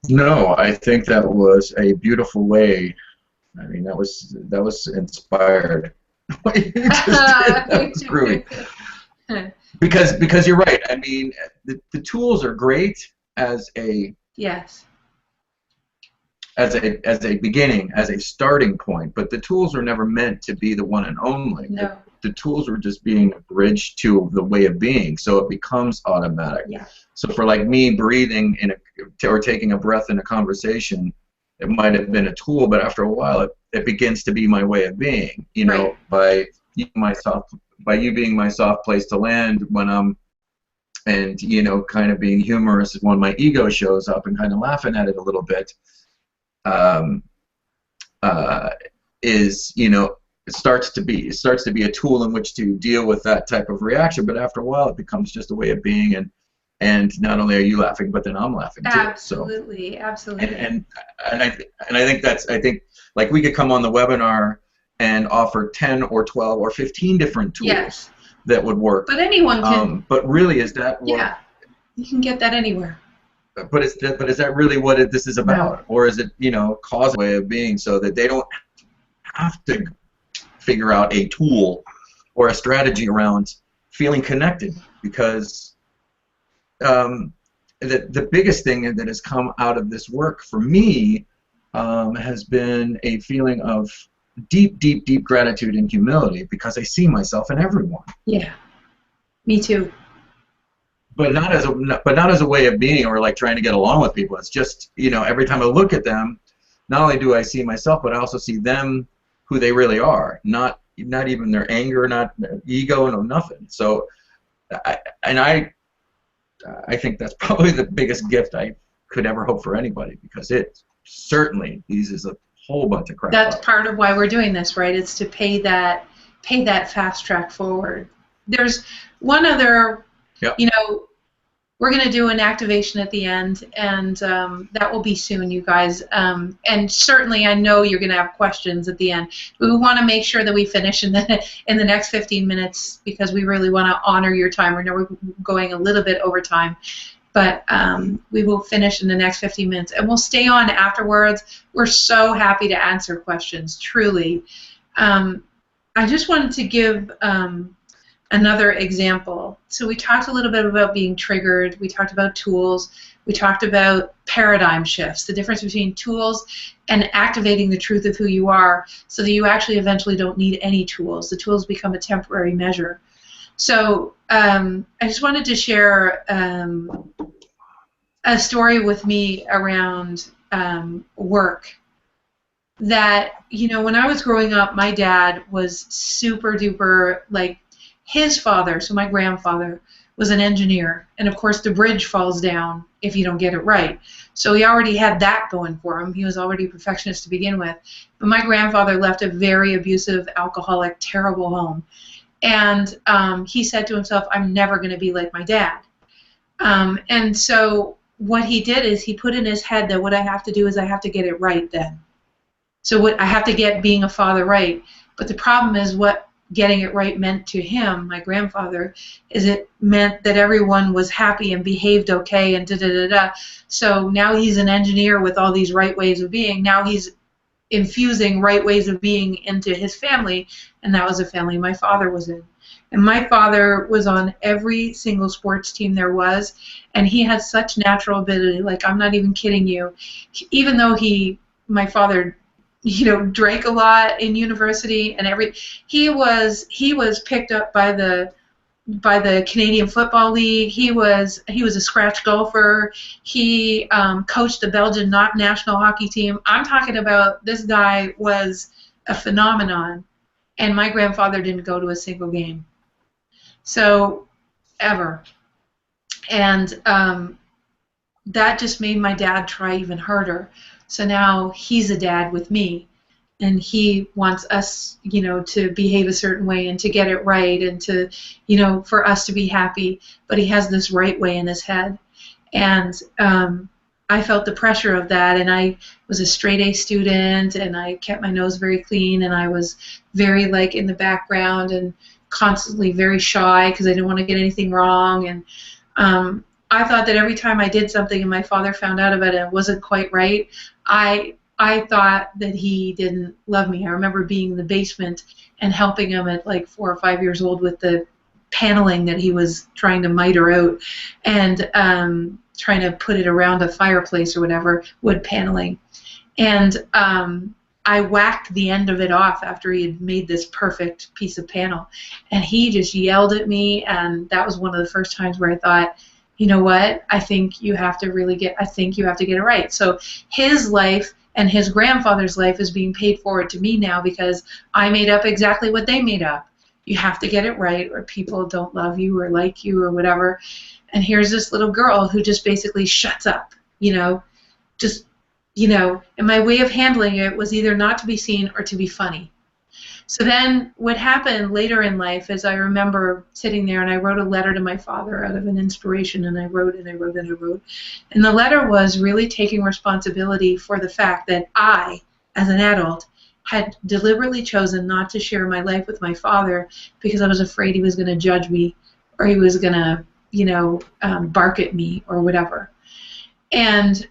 No, I think that was a beautiful way. I mean, that was inspired. What you just did, that was groovy. Because you're right. I mean, the tools are great as a beginning, as a starting point, but the tools are never meant to be the one and only. No. The tools are just being a bridge to the way of being, so it becomes automatic. Yeah. So for like me breathing or taking a breath in a conversation, it might have been a tool, but after a while it begins to be my way of being, right. by you being my soft place to land when I'm you know, kind of being humorous when my ego shows up and kind of laughing at it a little bit, is, you know, it starts to be a tool in which to deal with that type of reaction. But after a while, it becomes just a way of being, and not only are you laughing, but then I'm laughing too. Absolutely, so, absolutely. And I think like we could come on the webinar and offer 10 or 12 or 15 different tools. Yes. That would work. But anyone can. But really, is that what? Yeah, you can get that anywhere. But is that really what this is about, No. or is it, you know, cause a way of being so that they don't have to figure out a tool or a strategy around feeling connected? Because the biggest thing that has come out of this work for me has been a feeling of deep, deep, deep gratitude and humility, because I see myself in everyone. Yeah, me too. But not as a way of being, or like trying to get along with people. It's just, you know, every time I look at them, not only do I see myself, but I also see them who they really are. Not even their anger, not their ego, no nothing. So, I think that's probably the biggest gift I could ever hope for anybody, because it certainly eases a whole bunch of crap. That's part of why we're doing this, right? It's to pay that fast track forward. There's one other, yep. You know, we're going to do an activation at the end, and that will be soon, you guys. And certainly, I know you're going to have questions at the end. We want to make sure that we finish in the next 15 minutes, because we really want to honor your time. We know we're going a little bit over time, but we will finish in the next 15 minutes, and we'll stay on afterwards. We're so happy to answer questions, truly. I just wanted to give another example. So we talked a little bit about being triggered. We talked about tools. We talked about paradigm shifts, the difference between tools and activating the truth of who you are, so that you actually eventually don't need any tools. The tools become a temporary measure. So I just wanted to share a story with me around work. That, you know, when I was growing up, my dad was super duper, like, his father, so my grandfather, was an engineer, and of course the bridge falls down if you don't get it right. So he already had that going for him. He was already a perfectionist to begin with. But my grandfather left a very abusive, alcoholic, terrible home. And he said to himself, I'm never going to be like my dad. And so what he did is he put in his head that what I have to do is I have to get it right then. So what I have to get being a father right. But the problem is what getting it right meant to him, my grandfather, is it meant that everyone was happy and behaved okay and da-da-da-da. So now he's an engineer with all these right ways of being. Now he's infusing right ways of being into his family, and that was the family my father was in. And my father was on every single sports team there was, and he had such natural ability. Like, I'm not even kidding you. Even though my father, you know, drank a lot in university and he was picked up by the Canadian Football League. He was a scratch golfer. He coached the Belgian national hockey team. I'm talking about, this guy was a phenomenon, and my grandfather didn't go to a single game. So, ever. And that just made my dad try even harder. So now he's a dad with me, and he wants us, you know, to behave a certain way and to get it right and to, you know, for us to be happy. But he has this right way in his head. And I felt the pressure of that, and I was a straight A student, and I kept my nose very clean, and I was very, like, in the background and constantly very shy because I didn't want to get anything wrong. And I thought that every time I did something and my father found out about it and it wasn't quite right, I thought that he didn't love me. I remember being in the basement and helping him at like 4 or 5 years old with the paneling that he was trying to miter out, and trying to put it around a fireplace or whatever, wood paneling. And I whacked the end of it off after he had made this perfect piece of panel. And he just yelled at me, and that was one of the first times where I thought, you know what, I think you have to get it right. So his life and his grandfather's life is being paid forward to me now because I made up exactly what they made up. You have to get it right or people don't love you or like you or whatever. And here's this little girl who just basically shuts up, you know, just, you know, and my way of handling it was either not to be seen or to be funny. So then what happened later in life is I remember sitting there and I wrote a letter to my father out of an inspiration, and I wrote and I wrote and I wrote. And the letter was really taking responsibility for the fact that I, as an adult, had deliberately chosen not to share my life with my father because I was afraid he was going to judge me, or he was going to, you know, bark at me or whatever. And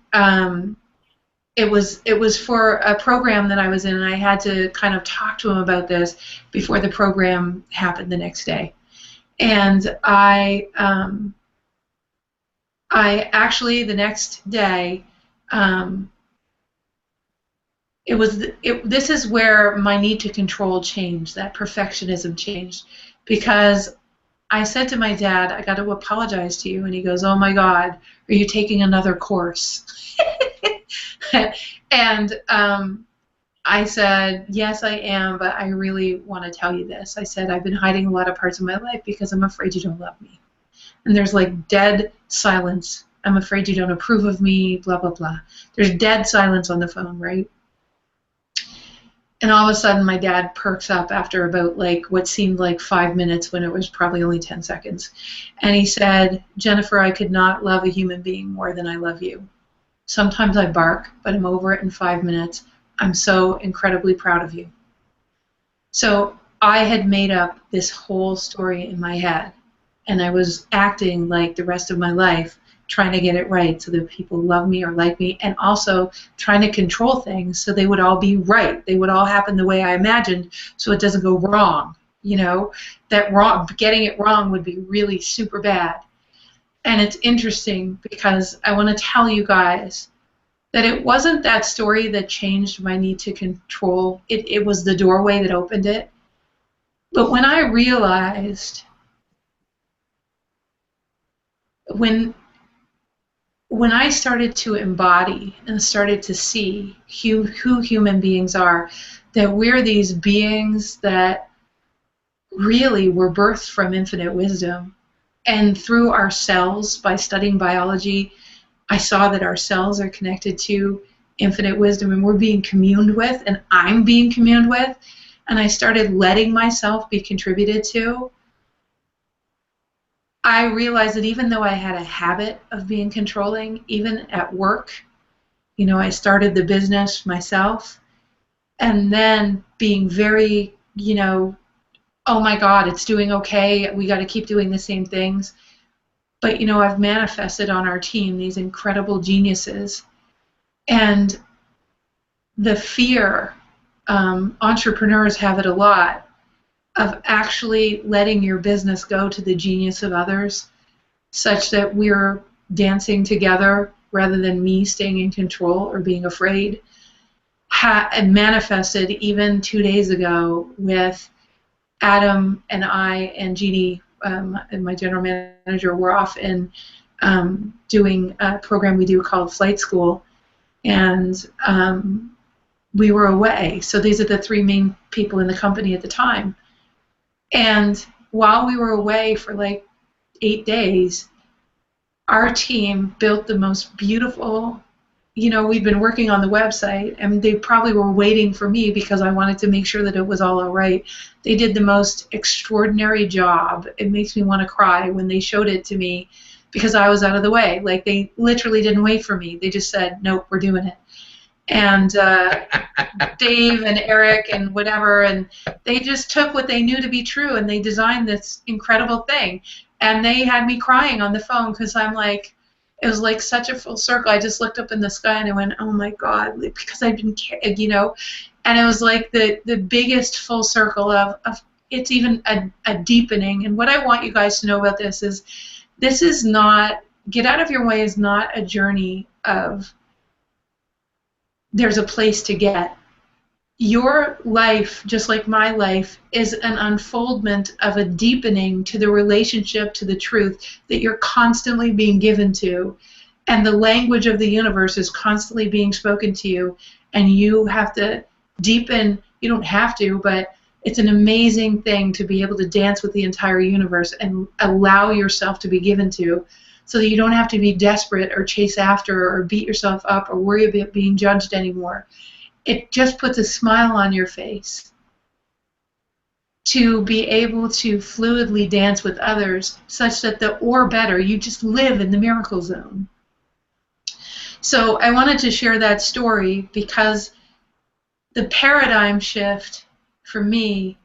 it was for a program that I was in, and I had to kind of talk to him about this before the program happened the next day. And I actually the next day, this is where my need to control changed, that perfectionism changed, because I said to my dad, I got to apologize to you, and he goes, oh my God, are you taking another course? And I said, yes, I am, but I really want to tell you this. I said, I've been hiding a lot of parts of my life because I'm afraid you don't love me. And there's like dead silence. I'm afraid you don't approve of me, blah, blah, blah. There's dead silence on the phone, right? And all of a sudden, my dad perks up after about like what seemed like 5 minutes when it was probably only 10 seconds. And he said, Jennifer, I could not love a human being more than I love you. Sometimes I bark, but I'm over it in 5 minutes. I'm so incredibly proud of you. So I had made up this whole story in my head, and I was acting like the rest of my life trying to get it right so that people love me or like me, and also trying to control things so they would all be right. They would all happen the way I imagined so it doesn't go wrong. You know, that getting it wrong would be really super bad. And it's interesting because I want to tell you guys that it wasn't that story that changed my need to control. It was the doorway that opened it. But when I realized, when I started to embody and started to see who human beings are, that we're these beings that really were birthed from infinite wisdom. And through our cells, by studying biology, I saw that our cells are connected to infinite wisdom, and we're being communed with, and I'm being communed with, and I started letting myself be contributed to. I realized that even though I had a habit of being controlling, even at work, you know, I started the business myself, and then being very, you know, oh my God, it's doing okay, we got to keep doing the same things. But, you know, I've manifested on our team these incredible geniuses. And the fear, entrepreneurs have it a lot, of actually letting your business go to the genius of others, such that we're dancing together rather than me staying in control or being afraid. And manifested even 2 days ago with Adam and I and Jeannie, and my general manager, were off in doing a program we do called Flight School, and we were away. So these are the three main people in the company at the time. And while we were away for like 8 days, our team built the most beautiful, you know, we've been working on the website, and they probably were waiting for me because I wanted to make sure that it was all right. They did the most extraordinary job. It makes me want to cry when they showed it to me because I was out of the way. Like, they literally didn't wait for me. They just said, nope, we're doing it. And Dave and Eric and whatever, and they just took what they knew to be true, and they designed this incredible thing. And they had me crying on the phone because I'm like, it was like such a full circle. I just looked up in the sky and I went, oh my God, because I didn't care, you know. And it was like the biggest full circle of it's even a deepening. And what I want you guys to know about this is not, get out of your way is not a journey of there's a place to get. Your life, just like my life, is an unfoldment of a deepening to the relationship to the truth that you're constantly being given to. And the language of the universe is constantly being spoken to you. And you have to deepen. You don't have to, but it's an amazing thing to be able to dance with the entire universe and allow yourself to be given to. so that you don't have to be desperate or chase after or beat yourself up or worry about being judged anymore. It just puts a smile on your face to be able to fluidly dance with others such that or better, you just live in the miracle zone. So I wanted to share that story because the paradigm shift for me,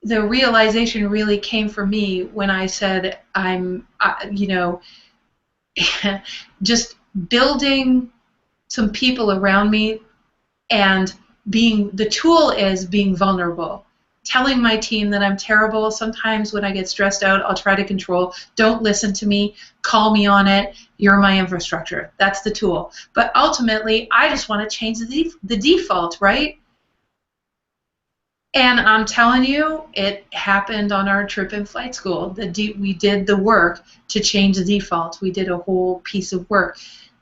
the realization really came for me when I said just building some people around me, and the tool is being vulnerable. Telling my team that I'm terrible. Sometimes when I get stressed out, I'll try to control. Don't listen to me. Call me on it. You're my infrastructure. That's the tool. But ultimately, I just want to change the default, right? And I'm telling you, it happened on our trip in flight school. We did the work to change the default. We did a whole piece of work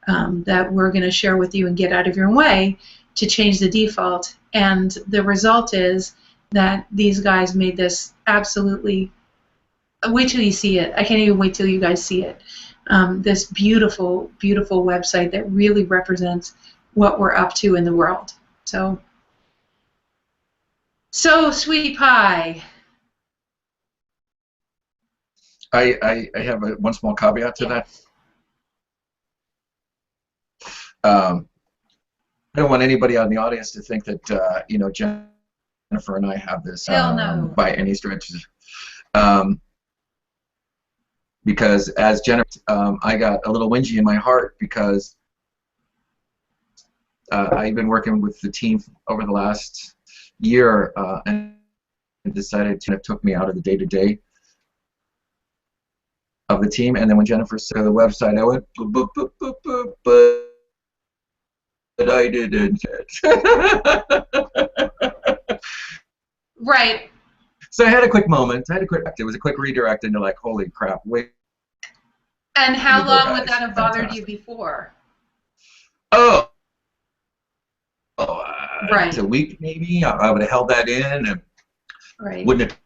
that we're going to share with you and get out of your own way to change the default. And the result is that these guys made this absolutely, wait till you see it. I can't even wait till you guys see it. This beautiful, beautiful website that really represents what we're up to in the world. So sweetie pie. I have one small caveat to that. I don't want anybody out in the audience to think that Jennifer and I have this by any stretch. Because as Jennifer, I got a little whingy in my heart because I've been working with the team over the last year and decided to took me out of the day-to-day of the team. And then when Jennifer said the website, I went, but I didn't. Right. So I had a quick moment. It was a quick redirect into like, holy crap, wait. And how long would that have bothered you before? Right. A week maybe. I would have held that in and wouldn't have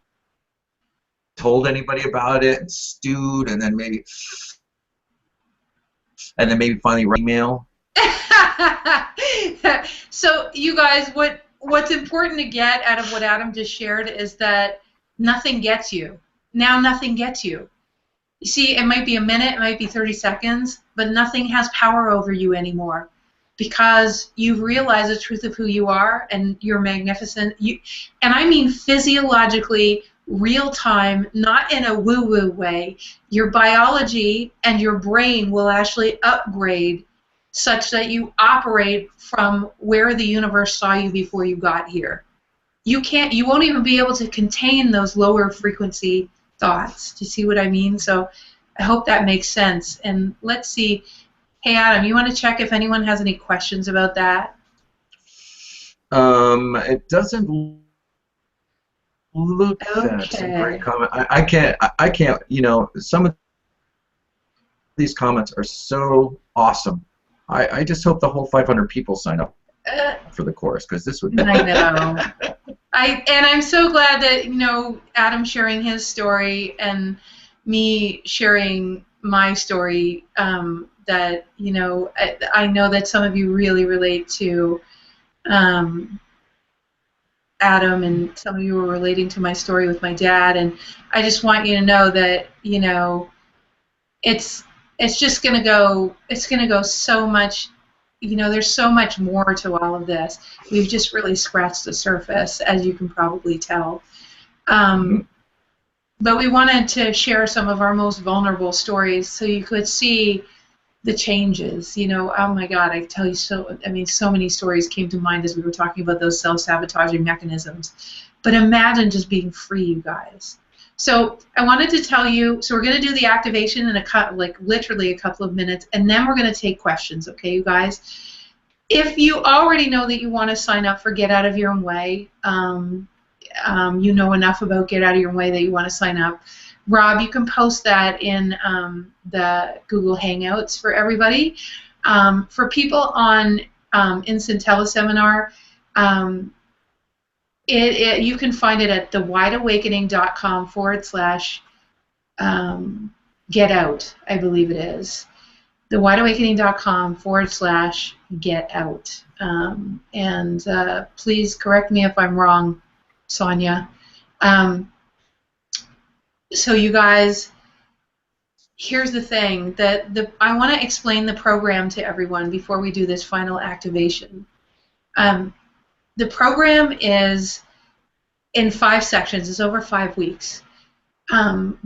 told anybody about it and stewed, and then maybe finally write email. So you guys, what's important to get out of what Adam just shared is that nothing gets you. Now nothing gets you. You see, it might be a minute, it might be 30 seconds, but nothing has power over you anymore because you've realized the truth of who you are and you're magnificent. And I mean physiologically, real time, not in a woo-woo way. Your biology and your brain will actually upgrade such that you operate from where the universe saw you before you got here. You won't even be able to contain those lower frequency thoughts. Do you see what I mean? So I hope that makes sense. And let's see. Hey, Adam, you want to check if anyone has any questions about that? It doesn't look that's a great comment. I can't, some of these comments are so awesome. I just hope the whole 500 people sign up for the course, because this would. I know. And I'm so glad that Adam sharing his story and me sharing my story. That I know that some of you really relate to Adam, and some of you are relating to my story with my dad. And I just want you to know that it's just going to go. It's going to go so much. There's so much more to all of this. We've just really scratched the surface, as you can probably tell. But we wanted to share some of our most vulnerable stories so you could see the changes. Oh my God, I tell you so many stories came to mind as we were talking about those self-sabotaging mechanisms. But imagine just being free, you guys. So I wanted to tell you, so we're going to do the activation in literally a couple of minutes, and then we're going to take questions, okay, you guys? If you already know that you want to sign up for Get Out of Your Own Way, you know enough about Get Out of Your Own Way that you want to sign up. Rob, you can post that in the Google Hangouts for everybody. For people on Instant Teleseminar, you can find it at thewideawakening.com/. Get Out, I believe it is. thewideawakening.com/get out. And please correct me if I'm wrong, Sonia. So you guys, here's the thing, that I want to explain the program to everyone before we do this final activation. The program is in 5 sections. It's over 5 weeks.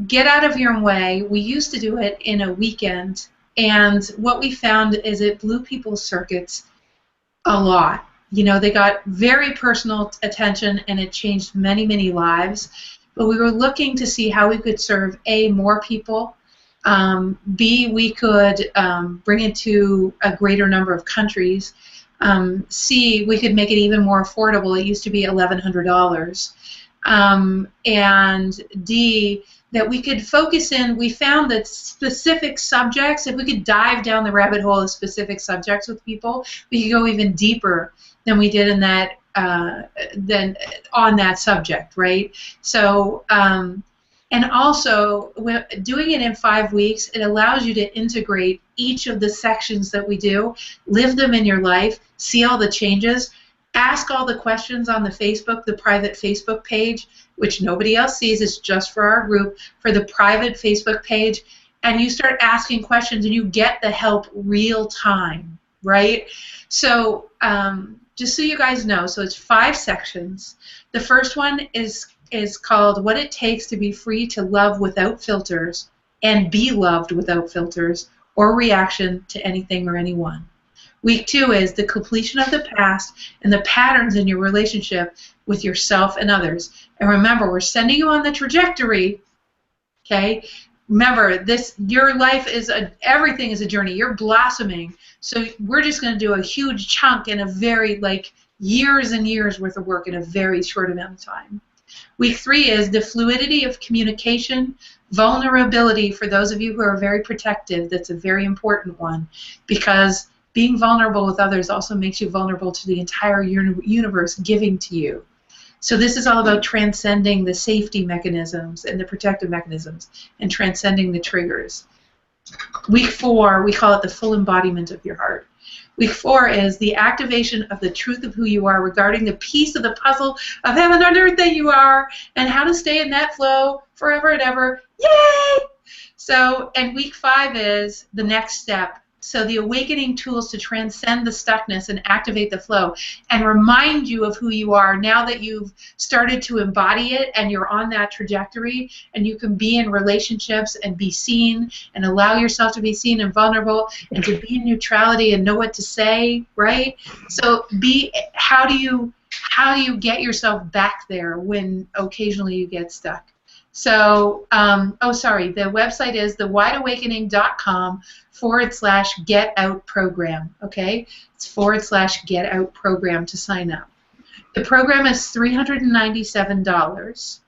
Get out of your own way. We used to do it in a weekend, and what we found is it blew people's circuits a lot. You know, they got very personal attention, and it changed many, many lives. But we were looking to see how we could serve, A, more people, B, we could bring it to a greater number of countries, C, we could make it even more affordable. It used to be $1,100. And D, that we could focus in, we found that specific subjects, if we could dive down the rabbit hole of specific subjects with people, we could go even deeper than we did in that, on that subject, right? So, and also, doing it in 5 weeks, it allows you to integrate each of the sections that we do, live them in your life, see all the changes, ask all the questions on the Facebook, the private Facebook page, which nobody else sees. It's just for our group, for the private Facebook page, and you start asking questions, and you get the help real time, right? So just so you guys know, so it's 5 sections. The first one is called What It Takes to Be Free to Love Without Filters and Be Loved Without Filters or Reaction to Anything or Anyone. Week 2 is the completion of the past and the patterns in your relationship with yourself and others. And remember, we're sending you on the trajectory, okay? Remember, your life is everything is a journey. You're blossoming. So we're just going to do a huge chunk in a very, years and years worth of work in a very short amount of time. Week 3 is the fluidity of communication, vulnerability for those of you who are very protective. That's a very important one, because being vulnerable with others also makes you vulnerable to the entire universe giving to you. So this is all about transcending the safety mechanisms and the protective mechanisms and transcending the triggers. Week 4, we call it the full embodiment of your heart. Week 4 is the activation of the truth of who you are regarding the piece of the puzzle of heaven and earth that you are, and how to stay in that flow forever and ever. Yay! So, and week 5 is the next step. So the awakening tools to transcend the stuckness and activate the flow and remind you of who you are now that you've started to embody it and you're on that trajectory, and you can be in relationships and be seen and allow yourself to be seen and vulnerable and to be in neutrality and know what to say, right? So how do you get yourself back there when occasionally you get stuck? So, the website is thewideawakening.com/get out program, okay? It's /get out program to sign up. The program is $397.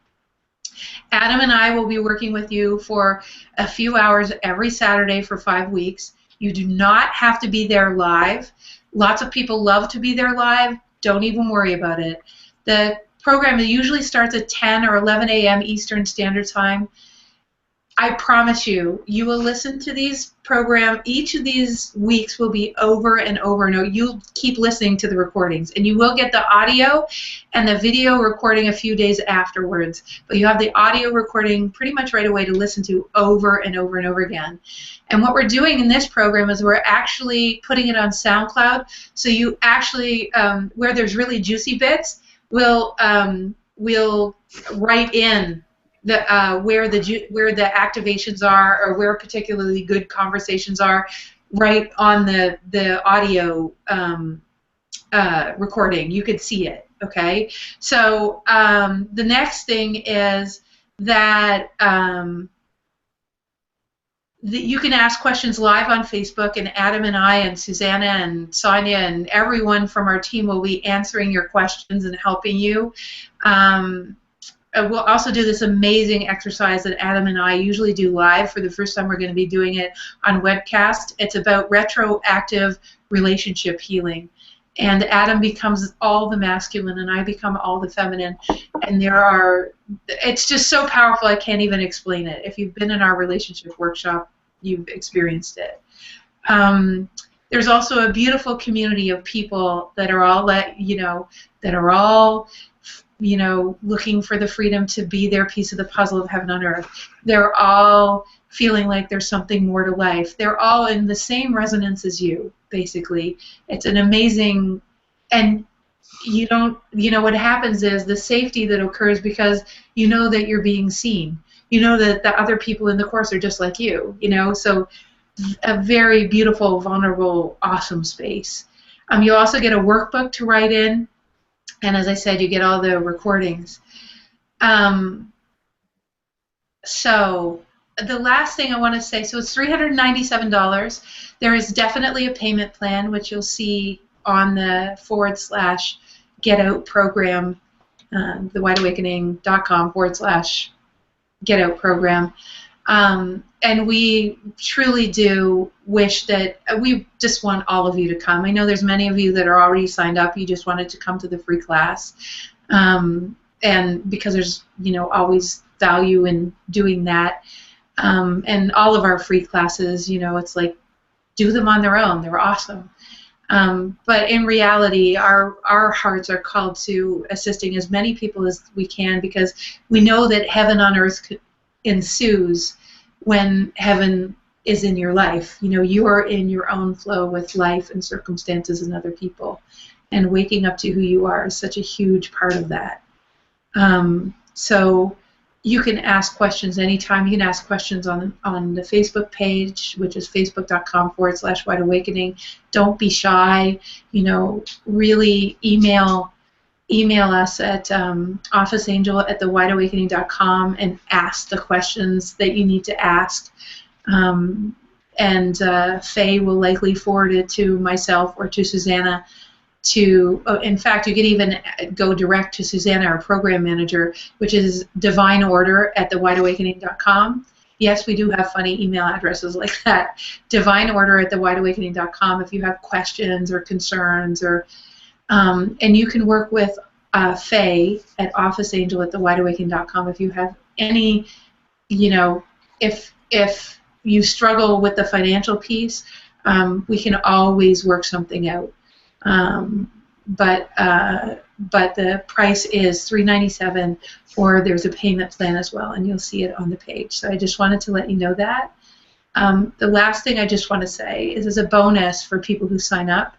Adam and I will be working with you for a few hours every Saturday for 5 weeks. You do not have to be there live. Lots of people love to be there live. Don't even worry about it. The program usually starts at 10 or 11 a.m. Eastern Standard Time. I promise you, you will listen to these programs. Each of these weeks will be over and over and over. You'll keep listening to the recordings, and you will get the audio and the video recording a few days afterwards. But you have the audio recording pretty much right away to listen to over and over and over again. And what we're doing in this program is we're actually putting it on SoundCloud. So you actually, where there's really juicy bits, we'll write in where the activations are, or where particularly good conversations are, right on the audio recording. You could see it. Okay. So the next thing is that you can ask questions live on Facebook, and Adam and I and Susanna and Sonia and everyone from our team will be answering your questions and helping you. We'll also do this amazing exercise that Adam and I usually do live. For the first time, we're going to be doing it on webcast. It's about retroactive relationship healing. and Adam becomes all the masculine, and I become all the feminine. And it's just so powerful, I can't even explain it. If you've been in our relationship workshop, you've experienced it. There's also a beautiful community of people that are all looking for the freedom to be their piece of the puzzle of heaven on earth. They're all feeling like there's something more to life. They're all in the same resonance as you, basically. It's an amazing, and what happens is the safety that occurs because you know that you're being seen. You know that the other people in the course are just like you, so a very beautiful, vulnerable, awesome space. You also get a workbook to write in, and as I said, you get all the recordings. So the last thing I want to say, so it's $397. There is definitely a payment plan, which you'll see on the /Get Out program, thewideawakening.com/Get Out program. And we truly do wish that we just want all of you to come. I know there's many of you that are already signed up. You just wanted to come to the free class. And because there's, always value in doing that. And all of our free classes, it's like, do them on their own. They're awesome. But in reality, our hearts are called to assisting as many people as we can, because we know that heaven on earth ensues when heaven is in your life. You are in your own flow with life and circumstances and other people. And waking up to who you are is such a huge part of that. So you can ask questions anytime. You can ask questions on the Facebook page, which is facebook.com/wideawakening. Don't be shy. Really email us at officeangel@thewideawakening.com and ask the questions that you need to ask. And Faye will likely forward it to myself or to Susanna. In fact, you can even go direct to Susanna, our program manager, which is divineorder@thewideawakening.com. Yes, we do have funny email addresses like that. divineorder@thewideawakening.com if you have questions or concerns, and you can work with Faye at officeangel@thewideawakening.com if you have any, if you struggle with the financial piece, we can always work something out. But the price is $397, or there's a payment plan as well, and you'll see it on the page. So I just wanted to let you know that. The last thing I just want to say is, as a bonus for people who sign up,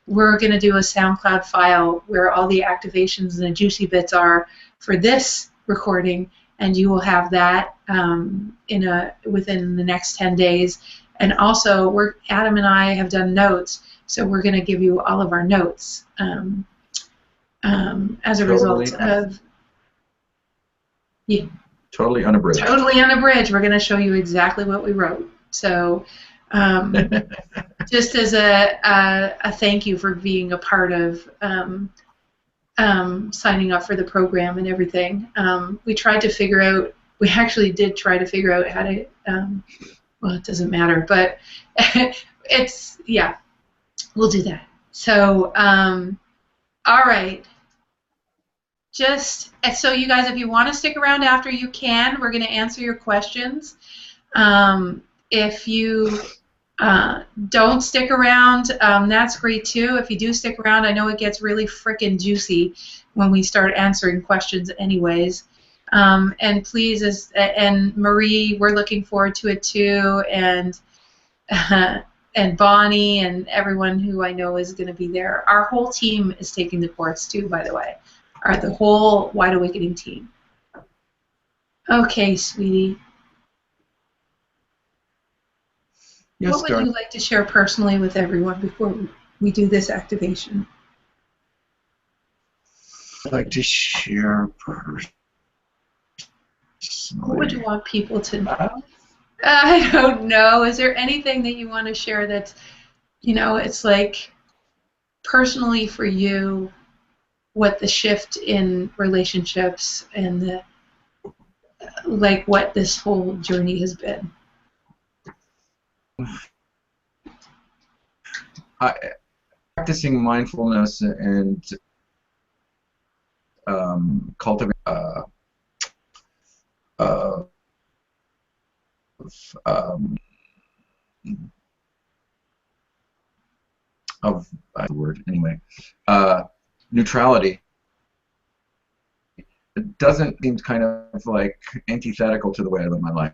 we're going to do a SoundCloud file where all the activations and the juicy bits are for this recording, and you will have that within the next 10 days. And also, Adam and I have done notes, so we're going to give you all of our notes as a result of... Yeah. Totally unabridged. Totally unabridged. We're going to show you exactly what we wrote. So just as a thank you for being a part of signing up for the program and everything. We actually did try to figure out how to, well, it doesn't matter, but we'll do that. So, all right. So you guys, if you want to stick around after, you can. We're going to answer your questions. If you don't stick around, that's great too. If you do stick around, I know it gets really frickin' juicy when we start answering questions anyways. And please, and Marie, we're looking forward to it too, and Bonnie and everyone who I know is going to be there. Our whole team is taking the course too, by the way. The whole Wide Awakening team. Okay, sweetie. Yes, what would you like to share personally with everyone before we do this activation? I'd like to share personally. What would you want people to know? I don't know. Is there anything that you want to share that's, it's like personally for you, what the shift in relationships and what this whole journey has been? practicing mindfulness and cultivating the word anyway, neutrality. It doesn't seem kind of like antithetical to the way I live my life.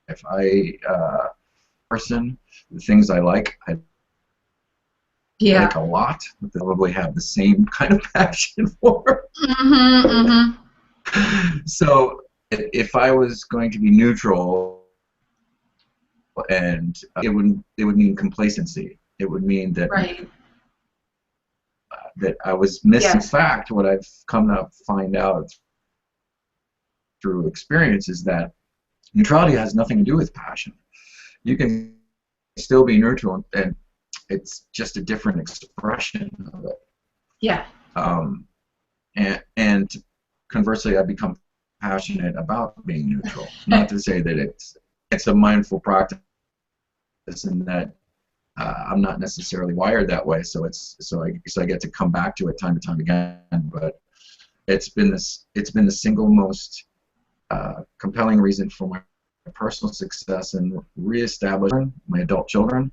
If I person, the things I like a lot, but they probably have the same kind of passion for. So if I was going to be neutral, and it would mean complacency. It would mean that that I was missing. In fact, what I've come to find out through experience is that neutrality has nothing to do with passion. You can still be neutral, and it's just a different expression of it. Yeah. And conversely, I become passionate about being neutral. Not to say that it's a mindful practice, and that I'm not necessarily wired that way. So I get to come back to it time and time again. But it's been the single most compelling reason for my personal success and reestablishing my adult children,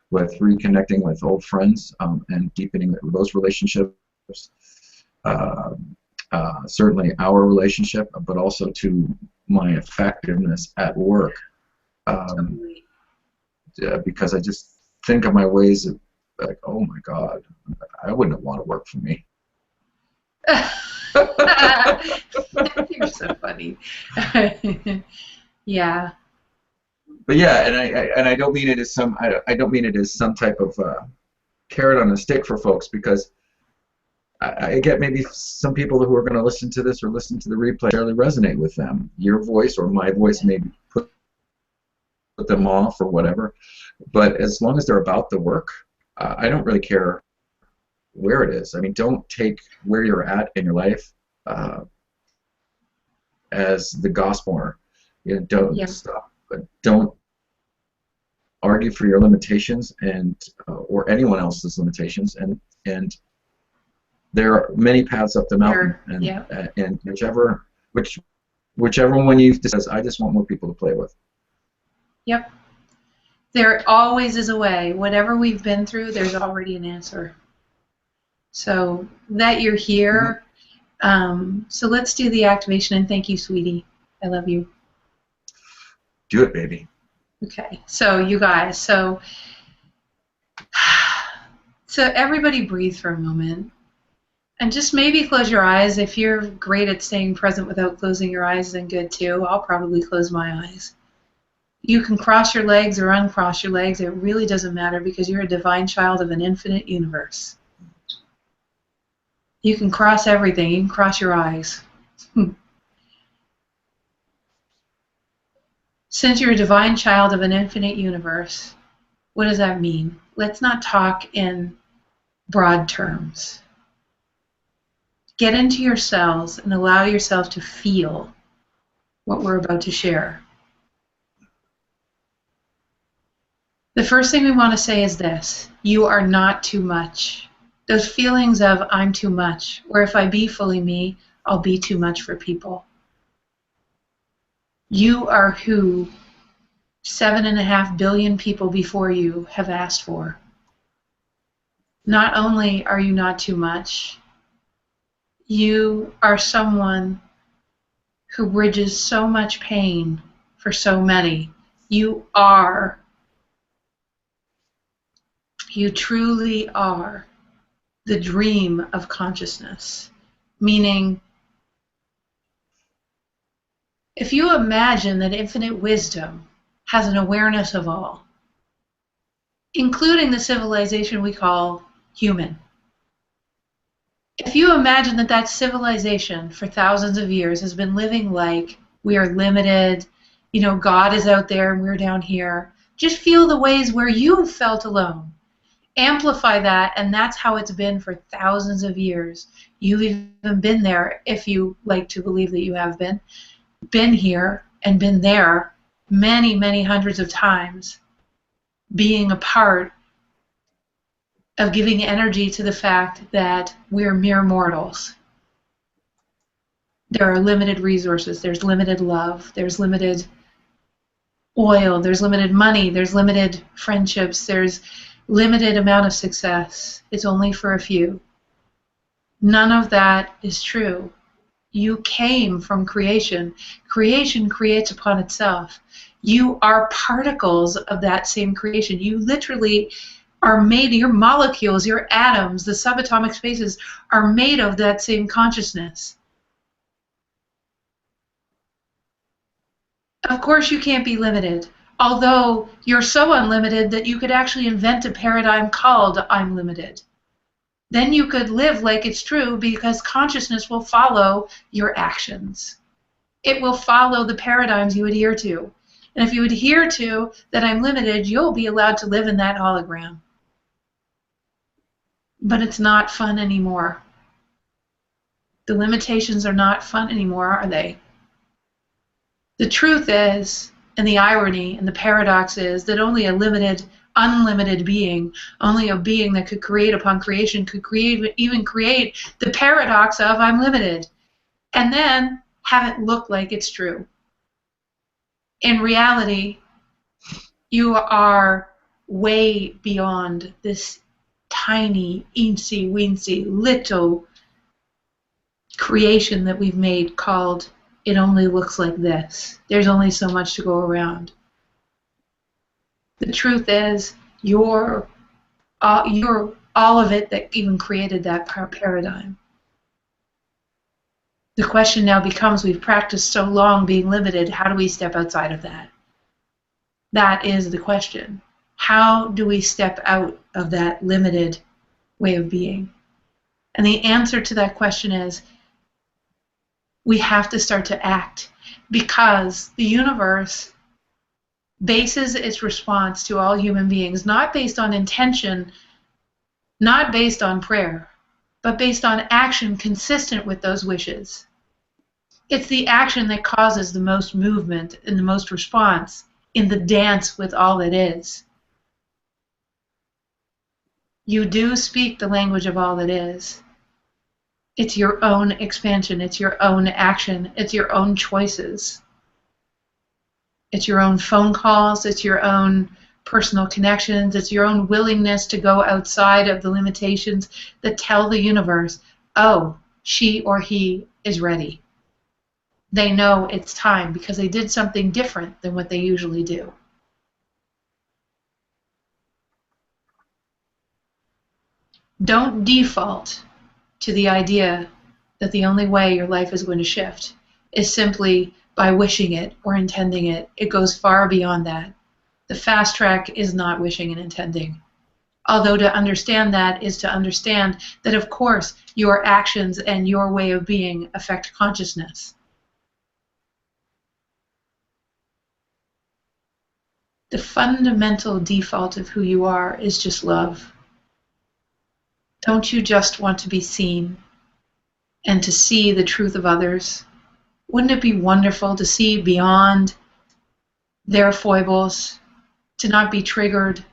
with reconnecting with old friends and deepening those relationships. Certainly our relationship, but also to my effectiveness at work. Because I just think of my ways of like, oh my God, I wouldn't want to work for me. You're so funny. Yeah. But yeah, and I don't mean it as some some type of carrot on a stick for folks, because I get maybe some people who are going to listen to this or listen to the replay really resonate with them. Your voice or my voice maybe put them off or whatever, but as long as they're about the work, I don't really care where it is. I mean, don't take where you're at in your life as the gospel. You know, don't argue for your limitations and or anyone else's limitations, and there are many paths up the mountain, and whichever one you says, I just want more people to play with. Yep. There always is a way. Whatever we've been through, there's already an answer. So that you're here. So let's do the activation, and thank you, sweetie. I love you. Do it, baby. Okay. So you guys, so everybody breathe for a moment. And just maybe close your eyes. If you're great at staying present without closing your eyes, then good too. I'll probably close my eyes. You can cross your legs or uncross your legs. It really doesn't matter, because you're a divine child of an infinite universe. You can cross everything. You can cross your eyes. Since you're a divine child of an infinite universe, what does that mean? Let's not talk in broad terms. Get into your cells and allow yourself to feel what we're about to share. The first thing we want to say is this: you are not too much. Those feelings of I'm too much, or if I be fully me, I'll be too much for people. You are who 7.5 billion people before you have asked for. Not only are you not too much, you are someone who bridges so much pain for so many. You truly are the dream of consciousness. Meaning, if you imagine that infinite wisdom has an awareness of all, including the civilization we call human. If you imagine that that civilization for thousands of years has been living like we are limited, you know, God is out there and we're down here, just feel the ways where you've felt alone. Amplify that, and that's how it's been for thousands of years. You've even been there, if you like to believe that you have been here and been there many, many hundreds of times, being a part of giving energy to the fact that we're mere mortals. There are limited resources, there's limited love, there's limited oil, there's limited money, there's limited friendships, there's limited amount of success. It's only for a few. None of that is true. You came from creation. Creation creates upon itself. You are particles of that same creation. You literally are made, your molecules, your atoms, the subatomic spaces are made of that same consciousness. Of course you can't be limited, although you're so unlimited that you could actually invent a paradigm called I'm limited. Then you could live like it's true because consciousness will follow your actions. It will follow the paradigms you adhere to. And if you adhere to that I'm limited, you'll be allowed to live in that hologram. But it's not fun anymore. The limitations are not fun anymore, are they? The truth is, and the irony and the paradox is, that only a limited, unlimited being, only a being that could create upon creation, could even create the paradox of I'm limited, and then have it look like it's true. In reality, you are way beyond this tiny, eensy-weensy, little creation that we've made called it only looks like this. There's only so much to go around. The truth is, you're all of it that even created that paradigm. The question now becomes, we've practiced so long being limited, how do we step outside of that? That is the question. How do we step out of that limited way of being? And the answer to that question is, we have to start to act, because the universe bases its response to all human beings not based on intention, not based on prayer, but based on action consistent with those wishes. It's the action that causes the most movement and the most response in the dance with all that is. You do speak the language of all that is. It's your own expansion, it's your own action, it's your own choices. It's your own phone calls, it's your own personal connections, it's your own willingness to go outside of the limitations that tell the universe, oh, she or he is ready. They know it's time because they did something different than what they usually do. Don't default to the idea that the only way your life is going to shift is simply by wishing it or intending it. It goes far beyond that. The fast track is not wishing and intending. Although to understand that is to understand that, of course, your actions and your way of being affect consciousness. The fundamental default of who you are is just love. Don't you just want to be seen and to see the truth of others? Wouldn't it be wonderful to see beyond their foibles, to not be triggered,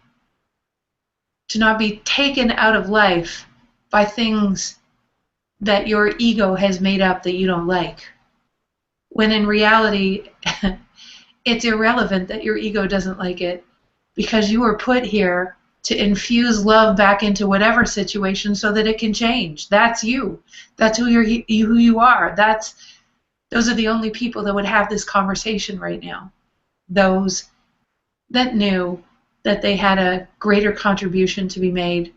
to not be taken out of life by things that your ego has made up that you don't like? When in reality, it's irrelevant that your ego doesn't like it, because you were put here to infuse love back into whatever situation so that it can change. That's you. That's who you are. Those are the only people that would have this conversation right now. Those that knew that they had a greater contribution to be made,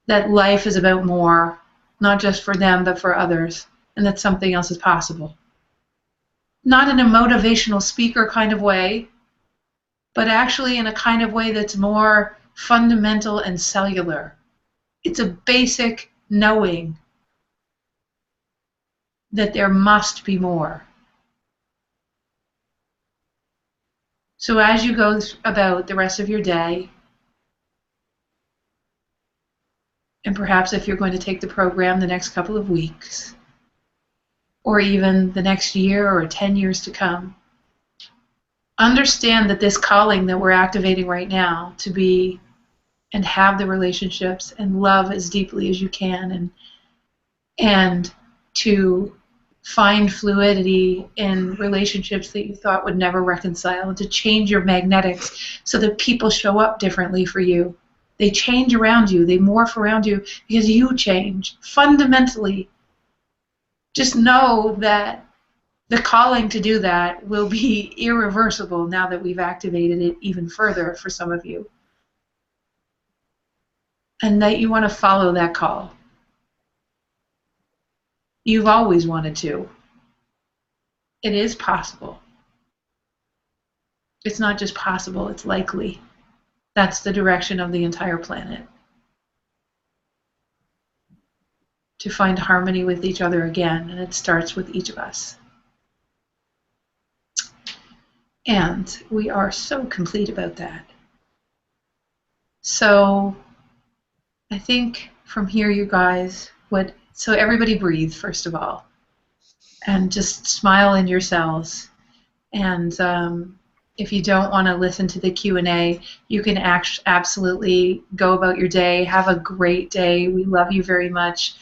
that life is about more, not just for them, but for others, and that something else is possible. Not in a motivational speaker kind of way, but actually in a kind of way that's more fundamental and cellular. It's a basic knowing that there must be more. So as you go about the rest of your day, and perhaps if you're going to take the program the next couple of weeks, or even the next year or 10 years to come, understand that this calling that we're activating right now to be and have the relationships and love as deeply as you can, and to find fluidity in relationships that you thought would never reconcile, and to change your magnetics so that people show up differently for you. They change around you, they morph around you because you change fundamentally. Just know that the calling to do that will be irreversible now that we've activated it even further for some of you. And that you want to follow that call. You've always wanted to. It is possible. It's not just possible, it's likely. That's the direction of the entire planet. To find harmony with each other again, and it starts with each of us. And we are so complete about that. So I think from here, you guys, so everybody breathe, first of all, and just smile in your cells. And if you don't want to listen to the Q&A, you can absolutely go about your day. Have a great day. We love you very much.